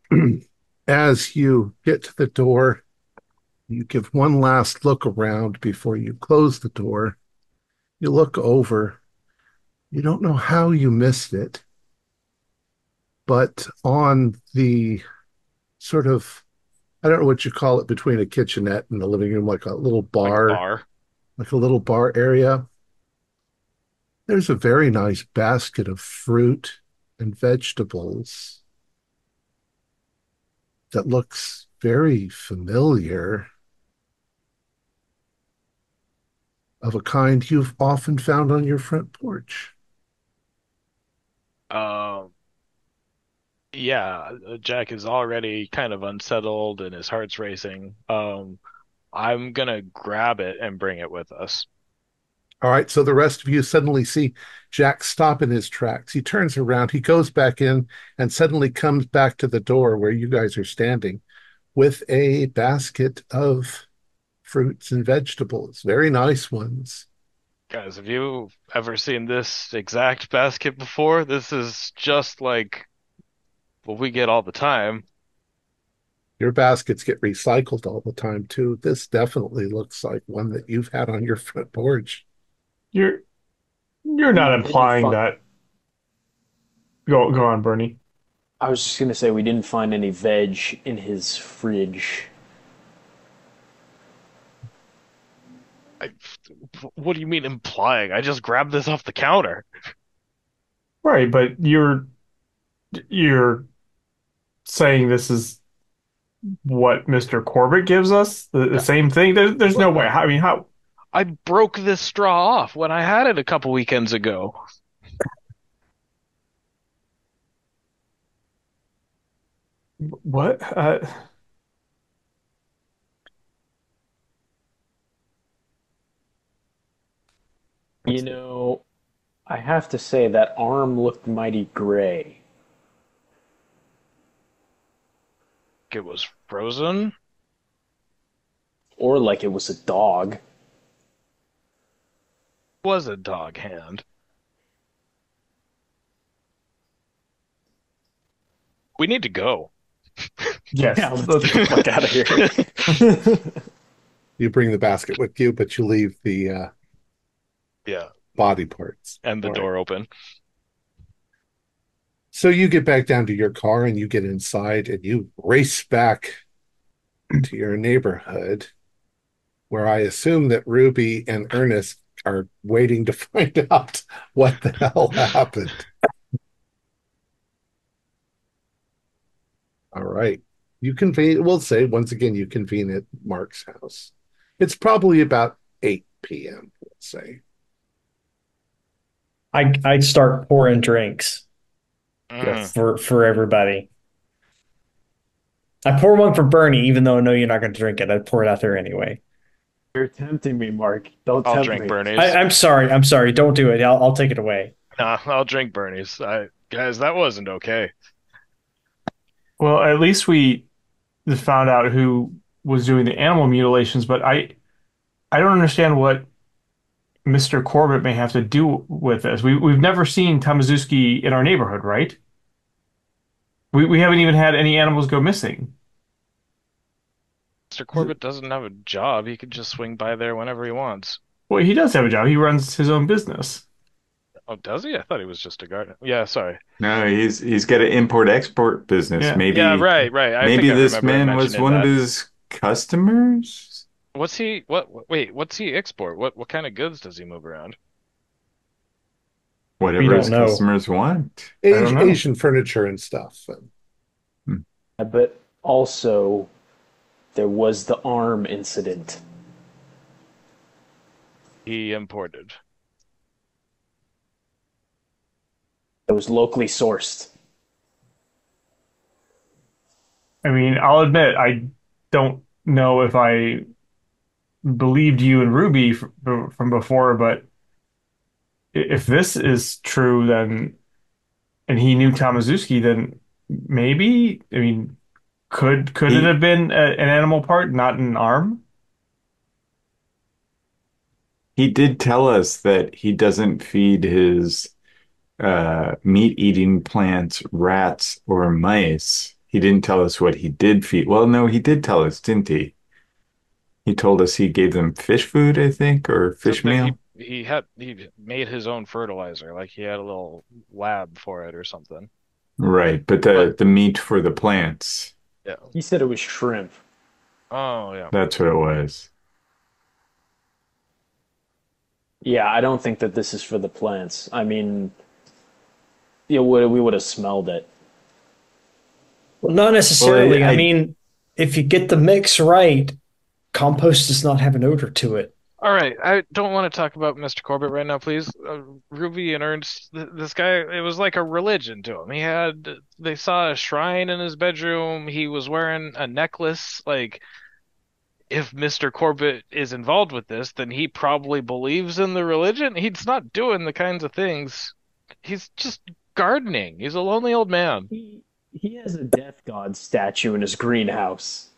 Speaker 1: as you get to the door, you give one last look around before you close the door. You look over. You don't know how you missed it, but on the sort of, I don't know what you call it, between a kitchenette and the living room,
Speaker 7: Like a bar.
Speaker 1: like a little bar area, there's a very nice basket of fruit and vegetables that looks very familiar, of a kind you've often found on your front porch.
Speaker 7: Um, yeah, Jack is already kind of unsettled and his heart's racing. I'm gonna grab it and bring it with us.
Speaker 1: All right, so the rest of you suddenly see Jack stop in his tracks. He turns around, he goes back in, and suddenly comes back to the door where you guys are standing with a basket of fruits and vegetables, very nice ones.
Speaker 7: Guys, have you ever seen this exact basket before? This is just like what we get all the time.
Speaker 1: Your baskets get recycled all the time, too. This definitely looks like one that you've had on your front porch.
Speaker 4: You're you're
Speaker 5: We
Speaker 4: not
Speaker 5: didn't
Speaker 4: implying
Speaker 5: find.
Speaker 4: that. Go on, Bernie.
Speaker 5: I was just gonna say we didn't find any veg in his fridge.
Speaker 7: I, what do you mean implying? I just grabbed this off the counter.
Speaker 4: Right, but you're saying this is what Mr. Corbitt gives us? The same thing? There's no way. I mean, how?
Speaker 7: I broke this straw off when I had it a couple weekends ago.
Speaker 4: What?
Speaker 5: You know, I have to say that arm looked mighty gray.
Speaker 7: It was frozen.
Speaker 5: Or like it was a dog.
Speaker 7: Was a dog hand. We need to go.
Speaker 4: Yes.
Speaker 5: Yeah, let's get the fuck out of here.
Speaker 1: You bring the basket with you, but you leave the
Speaker 7: Yeah,
Speaker 1: body parts.
Speaker 7: and the
Speaker 1: All right.
Speaker 7: door open.
Speaker 1: So you get back down to your car and you get inside and you race back to your neighborhood, where I assume that Ruby and Ernest are waiting to find out what the hell happened. All right. You convene, we'll say once again, you convene at Mark's house. It's probably about 8 p.m., let's say.
Speaker 3: I'd start pouring drinks
Speaker 7: Mm.
Speaker 3: for everybody. I pour one for Bernie, even though I know you're not going to drink it. I'd pour it out there anyway.
Speaker 5: You're tempting me, Mark. Don't
Speaker 7: I'll
Speaker 5: tempt
Speaker 7: drink
Speaker 5: me.
Speaker 7: Bernie's.
Speaker 3: I'm sorry. I'm sorry. Don't do it. I'll take it away.
Speaker 7: Nah, I'll drink Bernie's. Guys, that wasn't okay.
Speaker 4: Well, at least we found out who was doing the animal mutilations, but I don't understand what Mr. Corbitt may have to do with this. We've never seen Tamazuki in our neighborhood, right? We haven't even had any animals go missing.
Speaker 7: Mr. Corbitt doesn't have a job. He could just swing by there whenever he wants.
Speaker 4: Well, he does have a job. He runs his own business.
Speaker 7: Oh, does he? I thought he was just a gardener. Yeah, sorry.
Speaker 6: No, he's got an import-export business.
Speaker 4: Yeah.
Speaker 7: Yeah, right. I think
Speaker 6: Maybe
Speaker 7: I
Speaker 6: this
Speaker 7: remember him
Speaker 6: man was
Speaker 7: mentioning
Speaker 6: one of
Speaker 7: that.
Speaker 6: his customers.
Speaker 7: What's he export? What kind of goods does he move around?
Speaker 3: We
Speaker 6: Whatever
Speaker 3: don't
Speaker 6: his
Speaker 3: know.
Speaker 6: customers want.
Speaker 4: I don't know.
Speaker 1: Asian furniture and stuff.
Speaker 5: But also, there was the arm incident.
Speaker 7: He imported.
Speaker 5: It was locally sourced.
Speaker 4: I mean, I'll admit, I don't know if I believed you and Ruby from before, but if this is true, then and he knew Tamazuki, then maybe. I mean, could it
Speaker 6: He
Speaker 4: have been an animal part, not an arm?
Speaker 6: he did tell us that he doesn't feed his meat-eating plants rats or mice. He didn't tell us what he did feed. Well, no, he did tell us, didn't he? He told us he gave them fish food, I think, or
Speaker 7: Except
Speaker 6: fish
Speaker 7: that
Speaker 6: meal.
Speaker 7: he made his own fertilizer, like he had a little lab for it or something.
Speaker 6: Right, but
Speaker 7: But
Speaker 6: the meat for the plants,
Speaker 7: yeah.
Speaker 5: He said it was shrimp.
Speaker 7: Oh yeah.
Speaker 6: that's what it was.
Speaker 5: Yeah, I don't think that this is for the plants. I mean, we would have smelled it.
Speaker 3: Well, not
Speaker 6: Well,
Speaker 3: necessarily. I mean, if you get the mix right, compost does not have an odor to it.
Speaker 7: All right, I don't want to talk about Mr. Corbitt right now, please. Ruby and Ernst, this guy, it was like a religion to him. They saw a shrine in his bedroom. He was wearing a necklace. Like, if Mr. Corbitt is involved with this, then he probably believes in the religion. He's not doing the kinds of things. He's just gardening. He's a lonely old man.
Speaker 5: He has a death god statue in his greenhouse.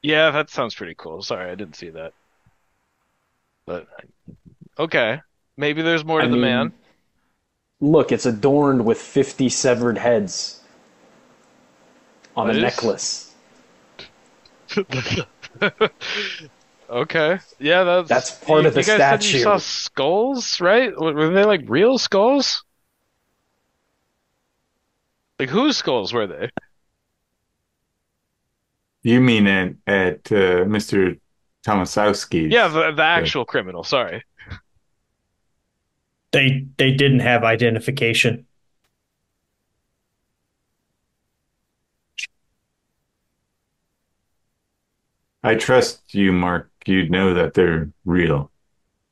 Speaker 7: Yeah, that sounds pretty cool. Sorry, I didn't see that. But okay, maybe there's more
Speaker 5: I
Speaker 7: to the
Speaker 5: mean,
Speaker 7: man.
Speaker 5: look, it's adorned with 50 severed heads on a
Speaker 7: What is?
Speaker 5: necklace.
Speaker 7: Okay. Yeah,
Speaker 5: That's part of the
Speaker 7: you guys said you
Speaker 5: statue.
Speaker 7: saw skulls, right? Were they like real skulls? Like whose skulls were they?
Speaker 6: You mean at Mr. Tomasowski's?
Speaker 7: Yeah, the actual criminal. Sorry.
Speaker 3: They didn't have identification.
Speaker 6: I trust you, Mark. You know that they're real.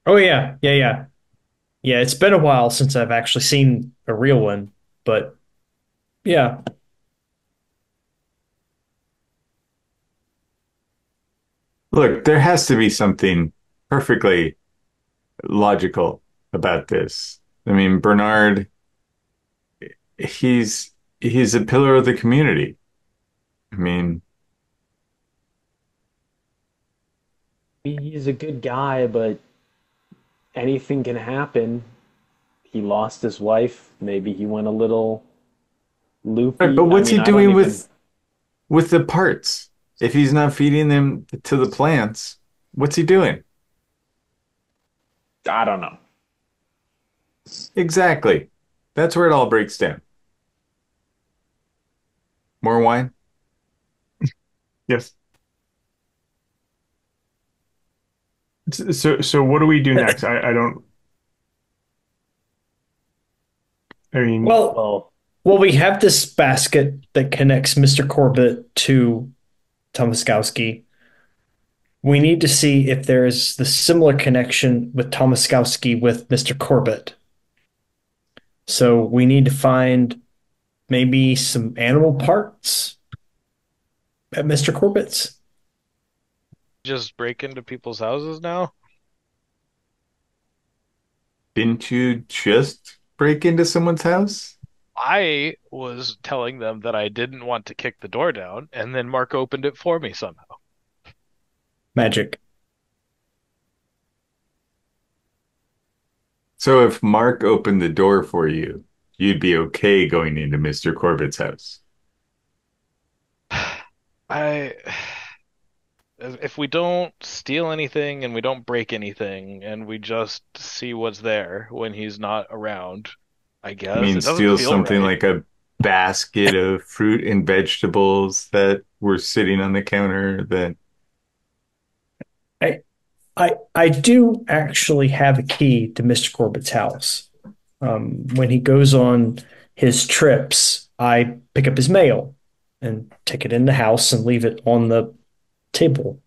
Speaker 3: Oh yeah. Yeah, it's been a while since I've actually seen a real one, but yeah.
Speaker 6: Look, there has to be something perfectly logical about this. I mean, Bernard, he's he's a pillar of the community. I mean,
Speaker 5: He's a good guy, but anything can happen. He lost his wife. Maybe he went a little
Speaker 6: but
Speaker 5: loopy. I
Speaker 6: what's
Speaker 5: mean,
Speaker 6: he
Speaker 5: I don't
Speaker 6: doing
Speaker 5: even.
Speaker 6: with the parts? If he's not feeding them to the plants, what's he doing?
Speaker 5: I don't know.
Speaker 6: Exactly. That's where it all breaks down. More wine?
Speaker 4: Yes. So what do we do next? I don't. I mean,
Speaker 3: Well,
Speaker 5: Well,
Speaker 3: we have this basket that connects Mr. Corbitt to Tomaskowski. We need to see if there is the similar connection with Tomaskowski with Mr. Corbitt. So we need to find maybe some animal parts at Mr. Corbitt's.
Speaker 7: Just break into people's houses now?
Speaker 6: Didn't you just break into someone's house?
Speaker 7: I was telling them that I didn't want to kick the door down, and then Mark opened it for me somehow.
Speaker 3: Magic.
Speaker 6: So if Mark opened the door for you, you'd be okay going into Mr. Corbett's house.
Speaker 7: I if we don't steal anything and we don't break anything and we just see what's there when he's not around, I
Speaker 6: I
Speaker 7: guess
Speaker 6: mean,
Speaker 7: it doesn't
Speaker 6: steal
Speaker 7: feel
Speaker 6: something
Speaker 7: right.
Speaker 6: like a basket of fruit and vegetables that were sitting on the counter that
Speaker 3: I I do actually have a key to Mr. Corbett's house. When he goes on his trips, I pick up his mail and take it in the house and leave it on the table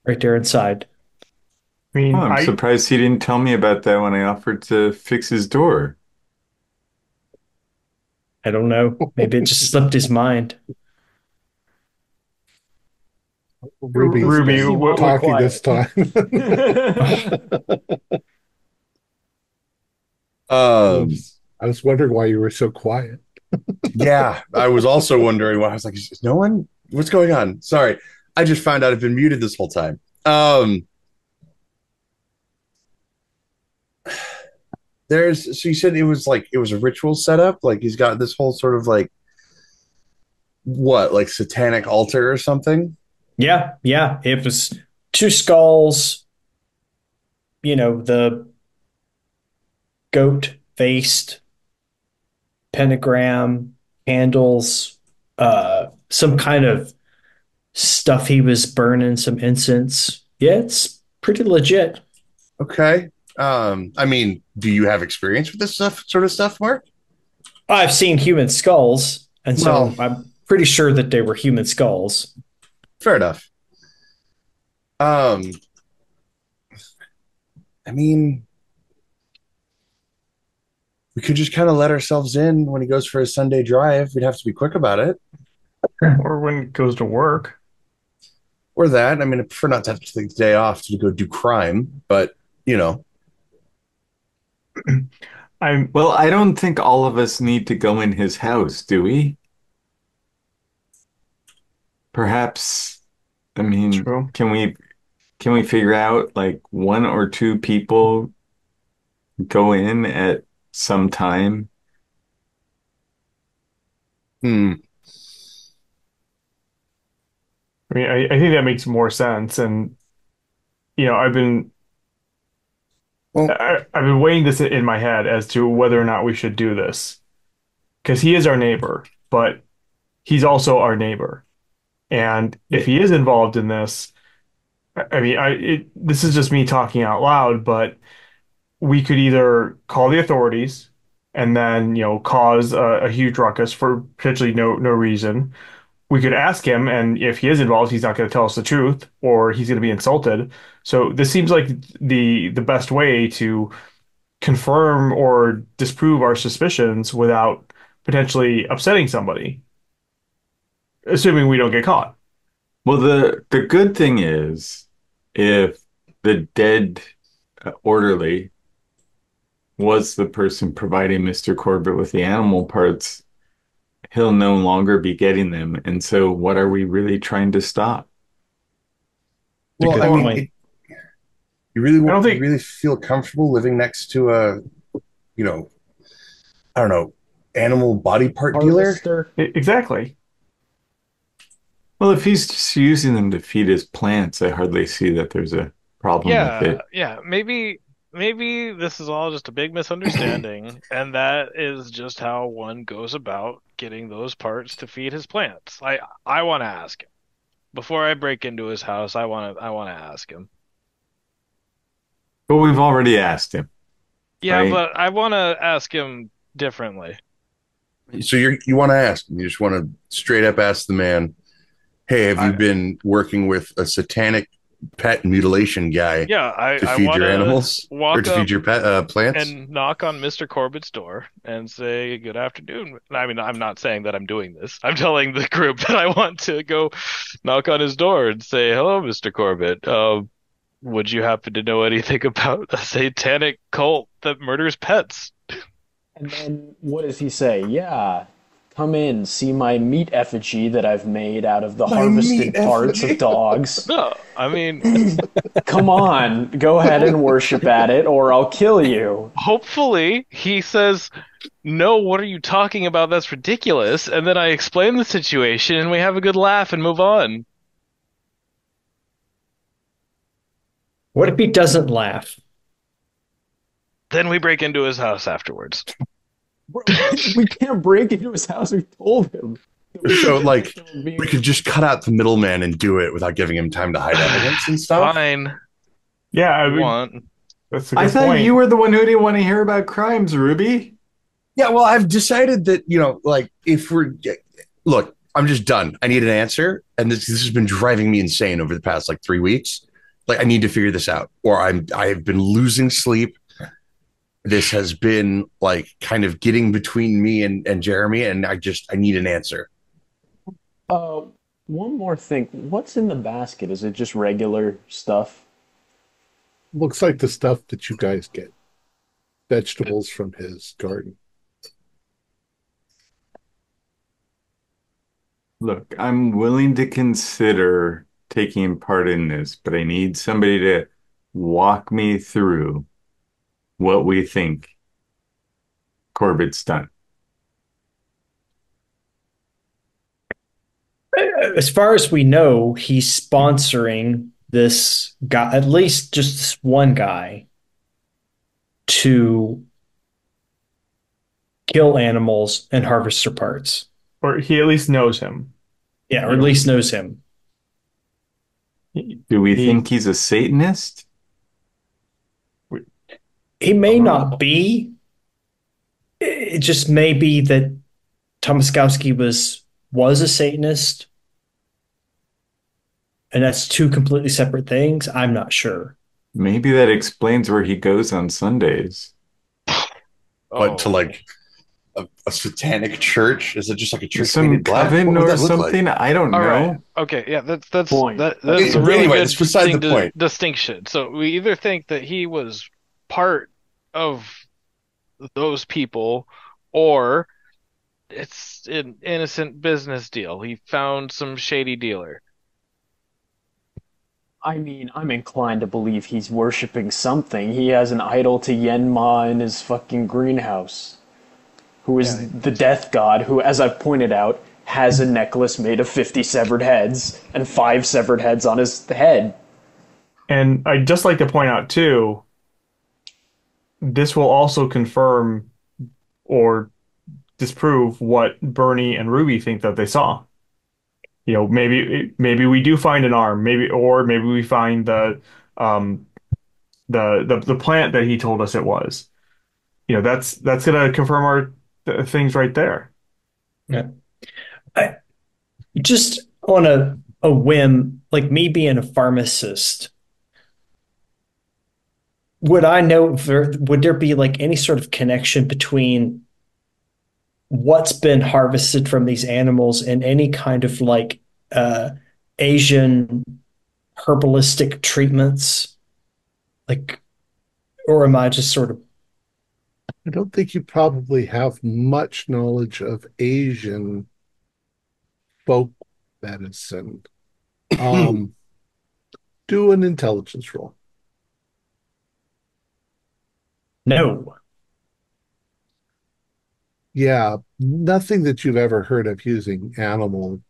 Speaker 3: right there inside.
Speaker 4: I
Speaker 6: Oh,
Speaker 4: mean,
Speaker 6: I'm surprised he didn't tell me about that when I offered to fix his door.
Speaker 3: I don't know. Maybe it just slipped his mind.
Speaker 1: Ruby's
Speaker 4: Ruby,
Speaker 1: been
Speaker 5: Seem awfully
Speaker 1: talking this
Speaker 5: quiet.
Speaker 1: time.
Speaker 2: Um,
Speaker 1: I was wondering why you were so quiet.
Speaker 2: yeah, I was also wondering why. I was like, is no one? What's going on? Sorry, I just found out I've been muted this whole time. So you said it was a ritual setup. Like he's got this whole sort of like what, like satanic altar or something.
Speaker 3: Yeah, yeah. It was two skulls, the goat faced pentagram, candles, some kind of stuff he was burning, some incense. Yeah, it's pretty legit.
Speaker 2: Okay. I mean, do you have experience with this sort of stuff, Mark?
Speaker 3: I've seen human skulls, and
Speaker 2: Well,
Speaker 3: so I'm pretty sure that they were human skulls.
Speaker 2: fair enough. Um, I mean, we could just kind of let ourselves in when he goes for his Sunday drive. We'd have to be quick about it.
Speaker 4: or when it goes to work.
Speaker 2: Or that. I mean, I prefer not to have to take the day off to go do crime, but you know.
Speaker 4: I'm
Speaker 6: Well, I don't think all of us need to go in his house, do we? Perhaps, I mean,
Speaker 4: true.
Speaker 6: can we figure out like one or two people go in at some time?
Speaker 2: Hmm.
Speaker 4: I mean, I think that makes more sense. And I've been
Speaker 2: Well,
Speaker 4: I've been weighing this in my head as to whether or not we should do this because he is our neighbor, but he's also our neighbor. And if he is involved in this, I mean, this is just me talking out loud, but we could either call the authorities and then, cause a huge ruckus for potentially no reason. We could ask him, and if he is involved, he's not going to tell us the truth, or he's going to be insulted. So this seems like the best way to confirm or disprove our suspicions without potentially upsetting somebody, assuming we don't get caught.
Speaker 6: Well, the good thing is if the dead orderly was the person providing Mr. Corbitt with the animal parts, he'll no longer be getting them. And so what are we really trying to stop?
Speaker 3: It's a
Speaker 2: well, I
Speaker 3: good
Speaker 4: Well,
Speaker 2: mean,
Speaker 3: point.
Speaker 4: I don't
Speaker 2: you
Speaker 4: think
Speaker 2: really feel comfortable living next to a, you know, I don't know, animal body part dealer?
Speaker 5: Harvester.
Speaker 4: exactly.
Speaker 6: Well, if he's just using them to feed his plants, I hardly see that there's a problem with
Speaker 7: Yeah,
Speaker 6: it.
Speaker 7: yeah. Maybe this is all just a big misunderstanding, and that is just how one goes about getting those parts to feed his plants. I want to ask him before I break into his house. I want to ask him.
Speaker 6: But we've already asked him,
Speaker 7: Yeah,
Speaker 6: right?
Speaker 7: but I want to ask him differently.
Speaker 2: So you want to ask him, you just want to straight up ask the man, hey, have you
Speaker 7: I
Speaker 2: been working with a satanic pet mutilation guy
Speaker 7: Yeah, I
Speaker 2: to
Speaker 7: I
Speaker 2: feed
Speaker 7: want
Speaker 2: your
Speaker 7: to
Speaker 2: animals or
Speaker 7: walk
Speaker 2: to feed
Speaker 7: up
Speaker 2: your pet plants?
Speaker 7: and knock on Mr. Corbett's door and say, "Good afternoon." I mean, I'm not saying that I'm doing this. I'm telling the group that I want to go knock on his door and say, "Hello, Mr. Corbitt. Would you happen to know anything about a satanic cult that murders pets?"
Speaker 5: And then what does he say? Yeah, Come in, see my meat effigy that I've made out of the
Speaker 2: My
Speaker 5: harvested
Speaker 2: meat
Speaker 5: parts
Speaker 2: effigy.
Speaker 5: of dogs.
Speaker 7: No, I mean,
Speaker 5: Come on, go ahead and worship at it, or I'll kill you.
Speaker 7: hopefully he says, "No, what are you talking about? That's ridiculous." And then I explain the situation and we have a good laugh and move on.
Speaker 3: What if he doesn't laugh?
Speaker 7: Then we break into his house afterwards.
Speaker 5: Bro, we can't break into his house. We told him.
Speaker 2: So, like, we could just cut out the middleman and do it without giving him time to hide evidence and stuff.
Speaker 7: Fine.
Speaker 4: Yeah, I
Speaker 7: If you
Speaker 4: mean,
Speaker 7: want.
Speaker 4: that's a good
Speaker 6: I thought
Speaker 4: point.
Speaker 6: you were the one who didn't want to hear about crimes, Ruby.
Speaker 2: Yeah, well, I've decided that, like, if we're... Look, I'm just done. I need an answer, and this has been driving me insane over the past, 3 weeks. Like, I need to figure this out, or I've been losing sleep. This has been, kind of getting between me and Jeremy, and I need an answer.
Speaker 5: One more thing. What's in the basket? Is it just regular stuff?
Speaker 1: Looks like the stuff that you guys get. Vegetables from his garden.
Speaker 6: Look, I'm willing to consider taking part in this, but I need somebody to walk me through what we think Corbitt's done.
Speaker 3: As far as we know, he's sponsoring this guy, at least just this one guy, to kill animals and harvest their parts.
Speaker 4: Or he at least knows him.
Speaker 3: Yeah, or at least knows him.
Speaker 6: Do we think he's a Satanist?
Speaker 3: He may not be. It just may be that Tomaskowski was a Satanist, and that's two completely separate things. I'm not sure.
Speaker 6: Maybe that explains where he goes on Sundays.
Speaker 2: But to a satanic church? Is it just like a church
Speaker 6: Some
Speaker 2: painted black?
Speaker 6: coven
Speaker 2: What would
Speaker 6: or
Speaker 2: that look like?
Speaker 6: something? I don't
Speaker 7: All
Speaker 6: know.
Speaker 7: right. Okay. Yeah. That's
Speaker 5: Point.
Speaker 7: that's a really
Speaker 2: Anyway,
Speaker 7: good
Speaker 2: it's beside the point.
Speaker 7: distinction. So we either think that he was part of those people, or it's an innocent business deal. He found some shady dealer.
Speaker 5: I mean, I'm inclined to believe he's worshipping something. He has an idol to Yenma in his fucking greenhouse, who is the death god, who, as I've pointed out, has a necklace made of 50 severed heads and 5 severed heads on his head.
Speaker 4: And I'd just like to point out, too, this will also confirm or disprove what Bernie and Ruby think that they saw. Maybe we do find an arm, maybe we find the plant that he told us it was. That's gonna confirm our things right there.
Speaker 3: Yeah. I just on a whim, like me being a pharmacist, would I know would there be any sort of connection between what's been harvested from these animals and any kind of Asian herbalistic treatments? Or am I just sort of...
Speaker 1: I don't think you probably have much knowledge of Asian folk medicine. Do an intelligence roll.
Speaker 3: No.
Speaker 1: Yeah, nothing that you've ever heard of using animal.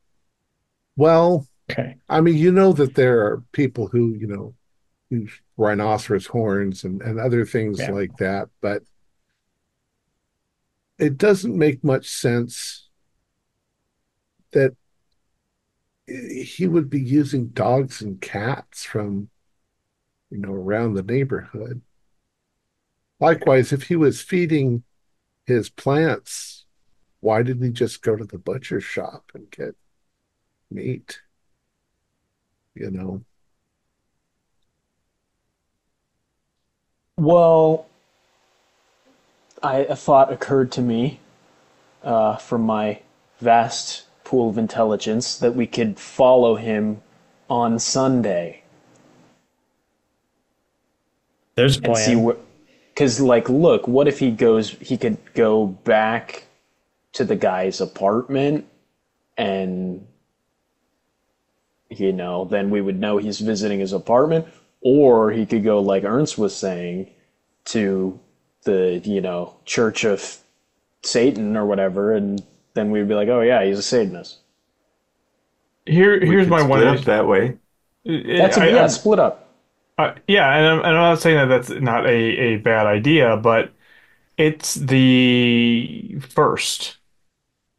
Speaker 1: Well,
Speaker 3: Okay.
Speaker 1: I mean, you know that there are people who, use rhinoceros horns and other things
Speaker 3: Yeah.
Speaker 1: like that, but it doesn't make much sense that he would be using dogs and cats from, around the neighborhood. Likewise, if he was feeding his plants, why didn't he just go to the butcher shop and get meat?
Speaker 5: Well, a thought occurred to me from my vast pool of intelligence that we could follow him on Sunday
Speaker 3: There's a
Speaker 5: and see
Speaker 3: plan.
Speaker 5: where. Because, look, what if he could go back to the guy's apartment, and then we would know he's visiting his apartment, or he could go, like Ernst was saying, to the, Church of Satan or whatever, and then we'd be like, oh yeah, he's a Satanist.
Speaker 6: We
Speaker 4: Here's
Speaker 6: could
Speaker 4: my one
Speaker 6: split up
Speaker 4: issue.
Speaker 6: that way.
Speaker 5: Split up.
Speaker 4: Yeah, and I'm not saying that that's not a bad idea, but it's the first.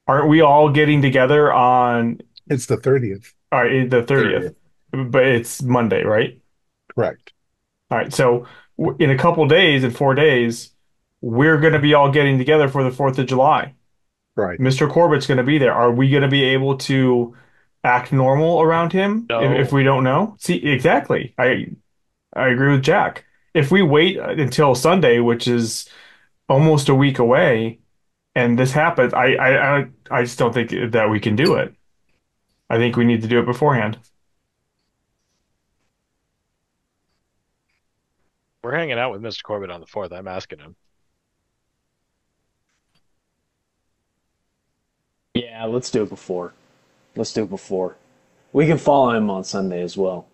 Speaker 4: Aren't we all getting together on
Speaker 1: It's the 30th.
Speaker 4: the 30th?
Speaker 2: 30th.
Speaker 4: But it's Monday, right?
Speaker 1: Correct.
Speaker 4: All right, so in a couple days, in 4 days, we're going to be all getting together for the 4th of July.
Speaker 1: Right.
Speaker 4: Mr. Corbett's going to be there. Are we going to be able to act normal around him if
Speaker 7: No.
Speaker 4: we don't know? See, exactly. I agree with Jack. If we wait until Sunday, which is almost a week away, and this happens, I just don't think that we can do it. I think we need to do it beforehand.
Speaker 7: We're hanging out with Mr. Corbett on the 4th. I'm asking him.
Speaker 5: Yeah, let's do it before. Let's do it before. We can follow him on Sunday as well.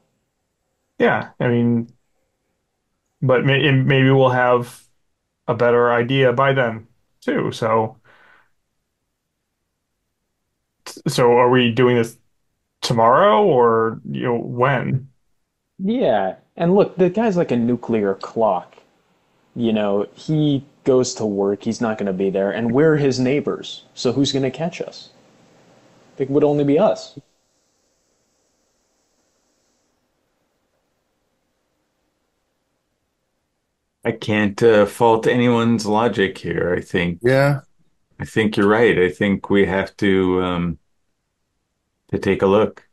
Speaker 4: Yeah, I mean, but maybe we'll have a better idea by then too. So are we doing this tomorrow or when?
Speaker 5: Yeah, and look, the guy's like a nuclear clock. He goes to work, he's not going to be there, and we're his neighbors. So who's going to catch us? It would only be us.
Speaker 6: I can't fault anyone's logic here.
Speaker 2: Yeah.
Speaker 6: I think you're right. I think we have to take a look.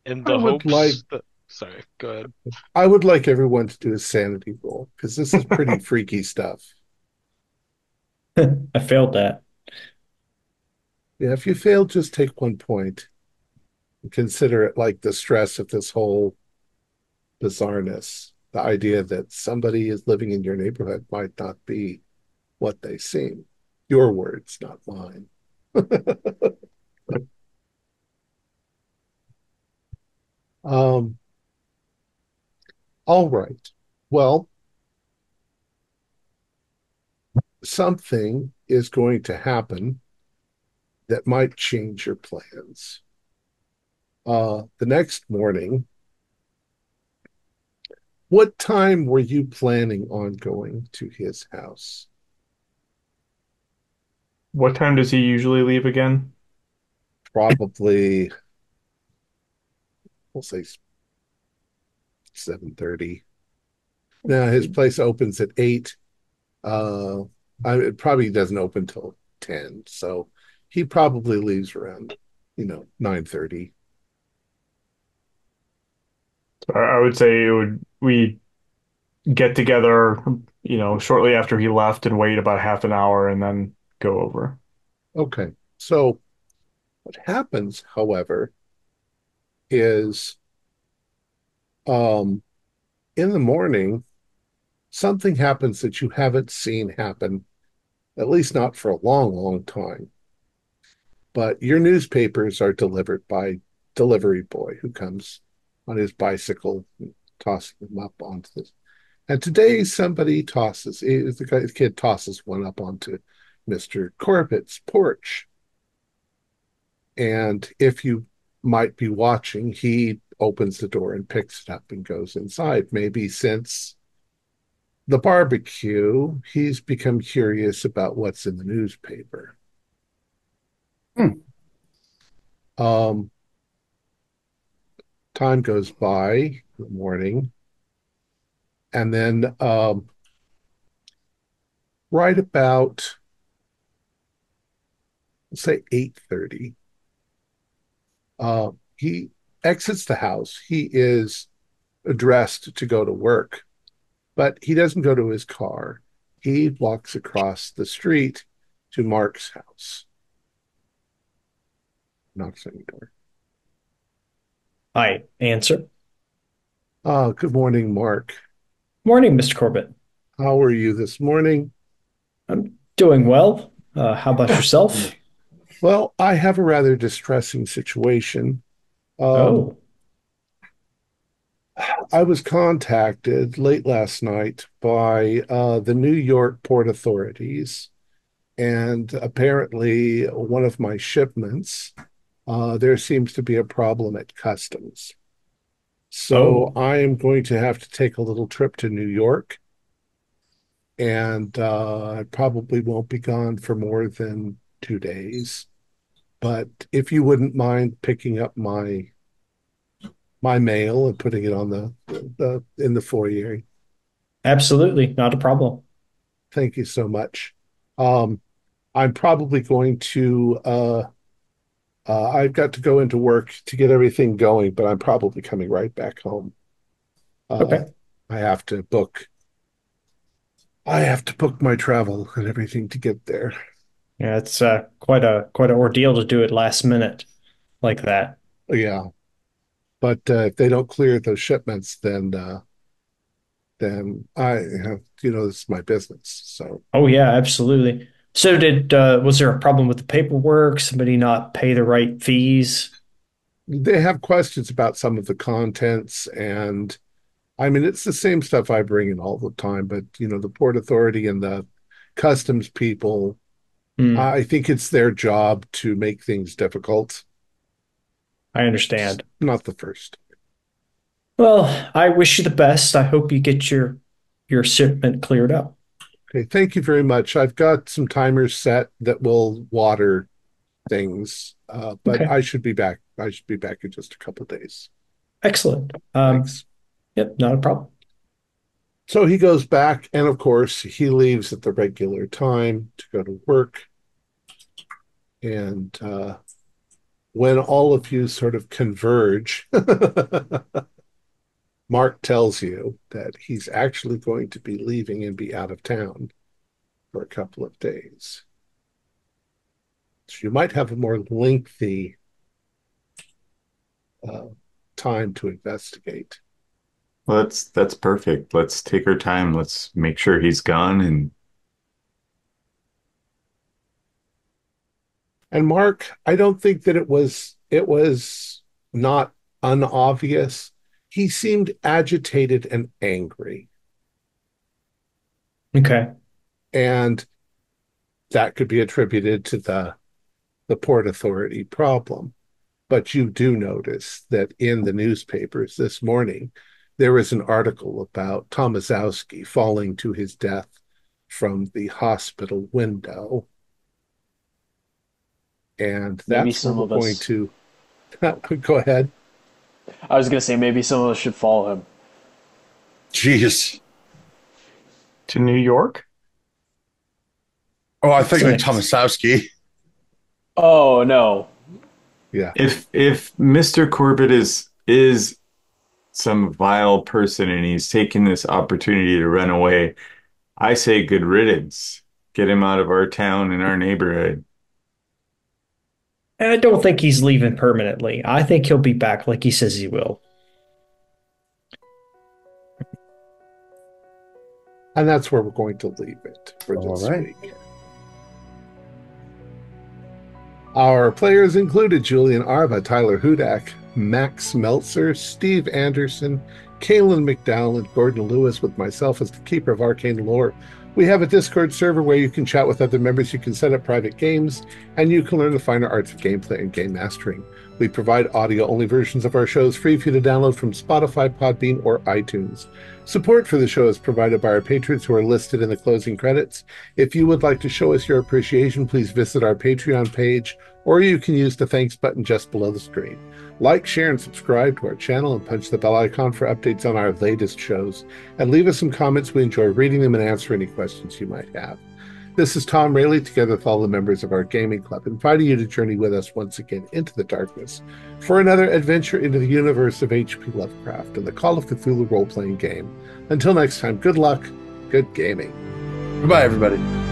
Speaker 7: In
Speaker 1: I
Speaker 7: the
Speaker 1: would like
Speaker 7: hopes that, sorry, go ahead.
Speaker 1: I would like everyone to do a sanity roll because this is pretty freaky stuff.
Speaker 3: I failed that.
Speaker 1: Yeah, if you fail, just take 1 point and consider it like the stress of this whole bizarreness. The idea that somebody is living in your neighborhood might not be what they seem. Your words, not mine. Um, all right. Well, something is going to happen that might change your plans. The next morning, what time were you planning on going to his house?
Speaker 4: What time does he usually leave again?
Speaker 1: Probably, we'll say 7:30. Now his place opens at 8. Uh, it probably doesn't open till 10, so he probably leaves around, 9:30.
Speaker 4: I would say we get together, shortly after he left and wait about half an hour and then go over.
Speaker 1: Okay. So what happens, however, is um in the morning, something happens that you haven't seen happen, at least not for a long, long time. But your newspapers are delivered by delivery boy who comes on his bicycle and tosses them up onto this. And today somebody the kid tosses one up onto Mr. Corbitt's porch. And if you might be watching, he opens the door and picks it up and goes inside. Maybe since the barbecue, he's become curious about what's in the newspaper.
Speaker 2: Hmm.
Speaker 1: Time goes by in the morning, and then right about, let's say 8:30, he exits the house. He is dressed to go to work, but he doesn't go to his car. He walks across the street to Mark's house. Knocks on your door.
Speaker 3: I answer.
Speaker 1: Good morning, Mark.
Speaker 3: Morning, Mr. Corbett.
Speaker 1: How are you this morning?
Speaker 3: I'm doing well. How about yourself?
Speaker 1: Well, I have a rather distressing situation. Um,
Speaker 3: Oh,
Speaker 1: I was contacted late last night by the New York Port authorities, and apparently one of my shipments, there seems to be a problem at customs. So
Speaker 3: oh,
Speaker 1: I am going to have to take a little trip to New York, and I probably won't be gone for more than 2 days. But if you wouldn't mind picking up my mail and putting it on the in the foyer.
Speaker 3: absolutely. Not a problem.
Speaker 1: Thank you so much. Um, I'm probably going to I've got to go into work to get everything going, but I'm probably coming right back home. Uh,
Speaker 3: Okay.
Speaker 1: I have to book I have to book my travel and everything to get there.
Speaker 3: Yeah, it's quite an ordeal to do it last minute like that.
Speaker 1: Yeah, but if they don't clear those shipments, then I have, this is my business. So
Speaker 3: Oh yeah, absolutely. So did was there a problem with the paperwork? Somebody not pay the right fees?
Speaker 1: they have questions about some of the contents, and I mean it's the same stuff I bring in all the time, but the Port Authority and the customs people,
Speaker 3: Hmm,
Speaker 1: I think it's their job to make things difficult.
Speaker 3: I
Speaker 1: It's
Speaker 3: understand.
Speaker 1: not the first.
Speaker 3: Well, I wish you the best. I hope you get your shipment cleared up.
Speaker 1: Okay, thank you very much. I've got some timers set that will water things, but
Speaker 3: Okay,
Speaker 1: I should be back in just a couple of days.
Speaker 3: excellent.
Speaker 1: Thanks.
Speaker 3: Yep, not a problem.
Speaker 1: So he goes back, and of course, he leaves at the regular time to go to work. And when all of you sort of converge, Mark tells you that he's actually going to be leaving and be out of town for a couple of days. So you might have a more lengthy uh, time to investigate.
Speaker 6: Well, that's perfect. Let's take our time. Let's make sure he's gone. And
Speaker 1: And Mark, I don't think that it was not unobvious. He seemed agitated and angry,
Speaker 3: Okay.
Speaker 1: and that could be attributed to the Port Authority problem. But you do notice that in the newspapers this morning, there was an article about Tomaszowski falling to his death from the hospital window. And
Speaker 5: Maybe
Speaker 1: that's where
Speaker 5: some
Speaker 1: we're
Speaker 5: of
Speaker 1: going
Speaker 5: us.
Speaker 1: to go ahead.
Speaker 5: I was gonna say maybe some of us should follow him.
Speaker 2: Jeez.
Speaker 4: To New York?
Speaker 2: Oh, I think like
Speaker 3: Excellent.
Speaker 2: Tomaszowski.
Speaker 5: Oh no.
Speaker 1: Yeah.
Speaker 6: if Mr. Corbitt is some vile person and he's taking this opportunity to run away, I say good riddance. Get him out of our town and our neighborhood.
Speaker 3: And I don't think he's leaving permanently. I think he'll be back like he says he will.
Speaker 1: And that's where we're going to leave it for
Speaker 2: All
Speaker 1: this
Speaker 2: right.
Speaker 1: week. Our players included Julian Arva, Tyler Hudak, Max Meltzer, Steve Anderson, Kaylin McDowell, and Gordon Lewis, with myself as the keeper of arcane lore. We have a Discord server where you can chat with other members, you can set up private games, and you can learn the finer arts of gameplay and game mastering. We provide audio-only versions of our shows free for you to download from Spotify, Podbean, or iTunes. Support for the show is provided by our patrons who are listed in the closing credits. If you would like to show us your appreciation, please visit our Patreon page, or you can use the thanks button just below the screen. Like, share, and subscribe to our channel, and punch the bell icon for updates on our latest shows. And leave us some comments. We enjoy reading them and answer any questions you might have. This is Thom Raley, together with all the members of our gaming club, inviting you to journey with us once again into the darkness for another adventure into the universe of H.P. Lovecraft and the Call of Cthulhu role-playing game. Until next time, good luck, good gaming.
Speaker 2: Goodbye, everybody.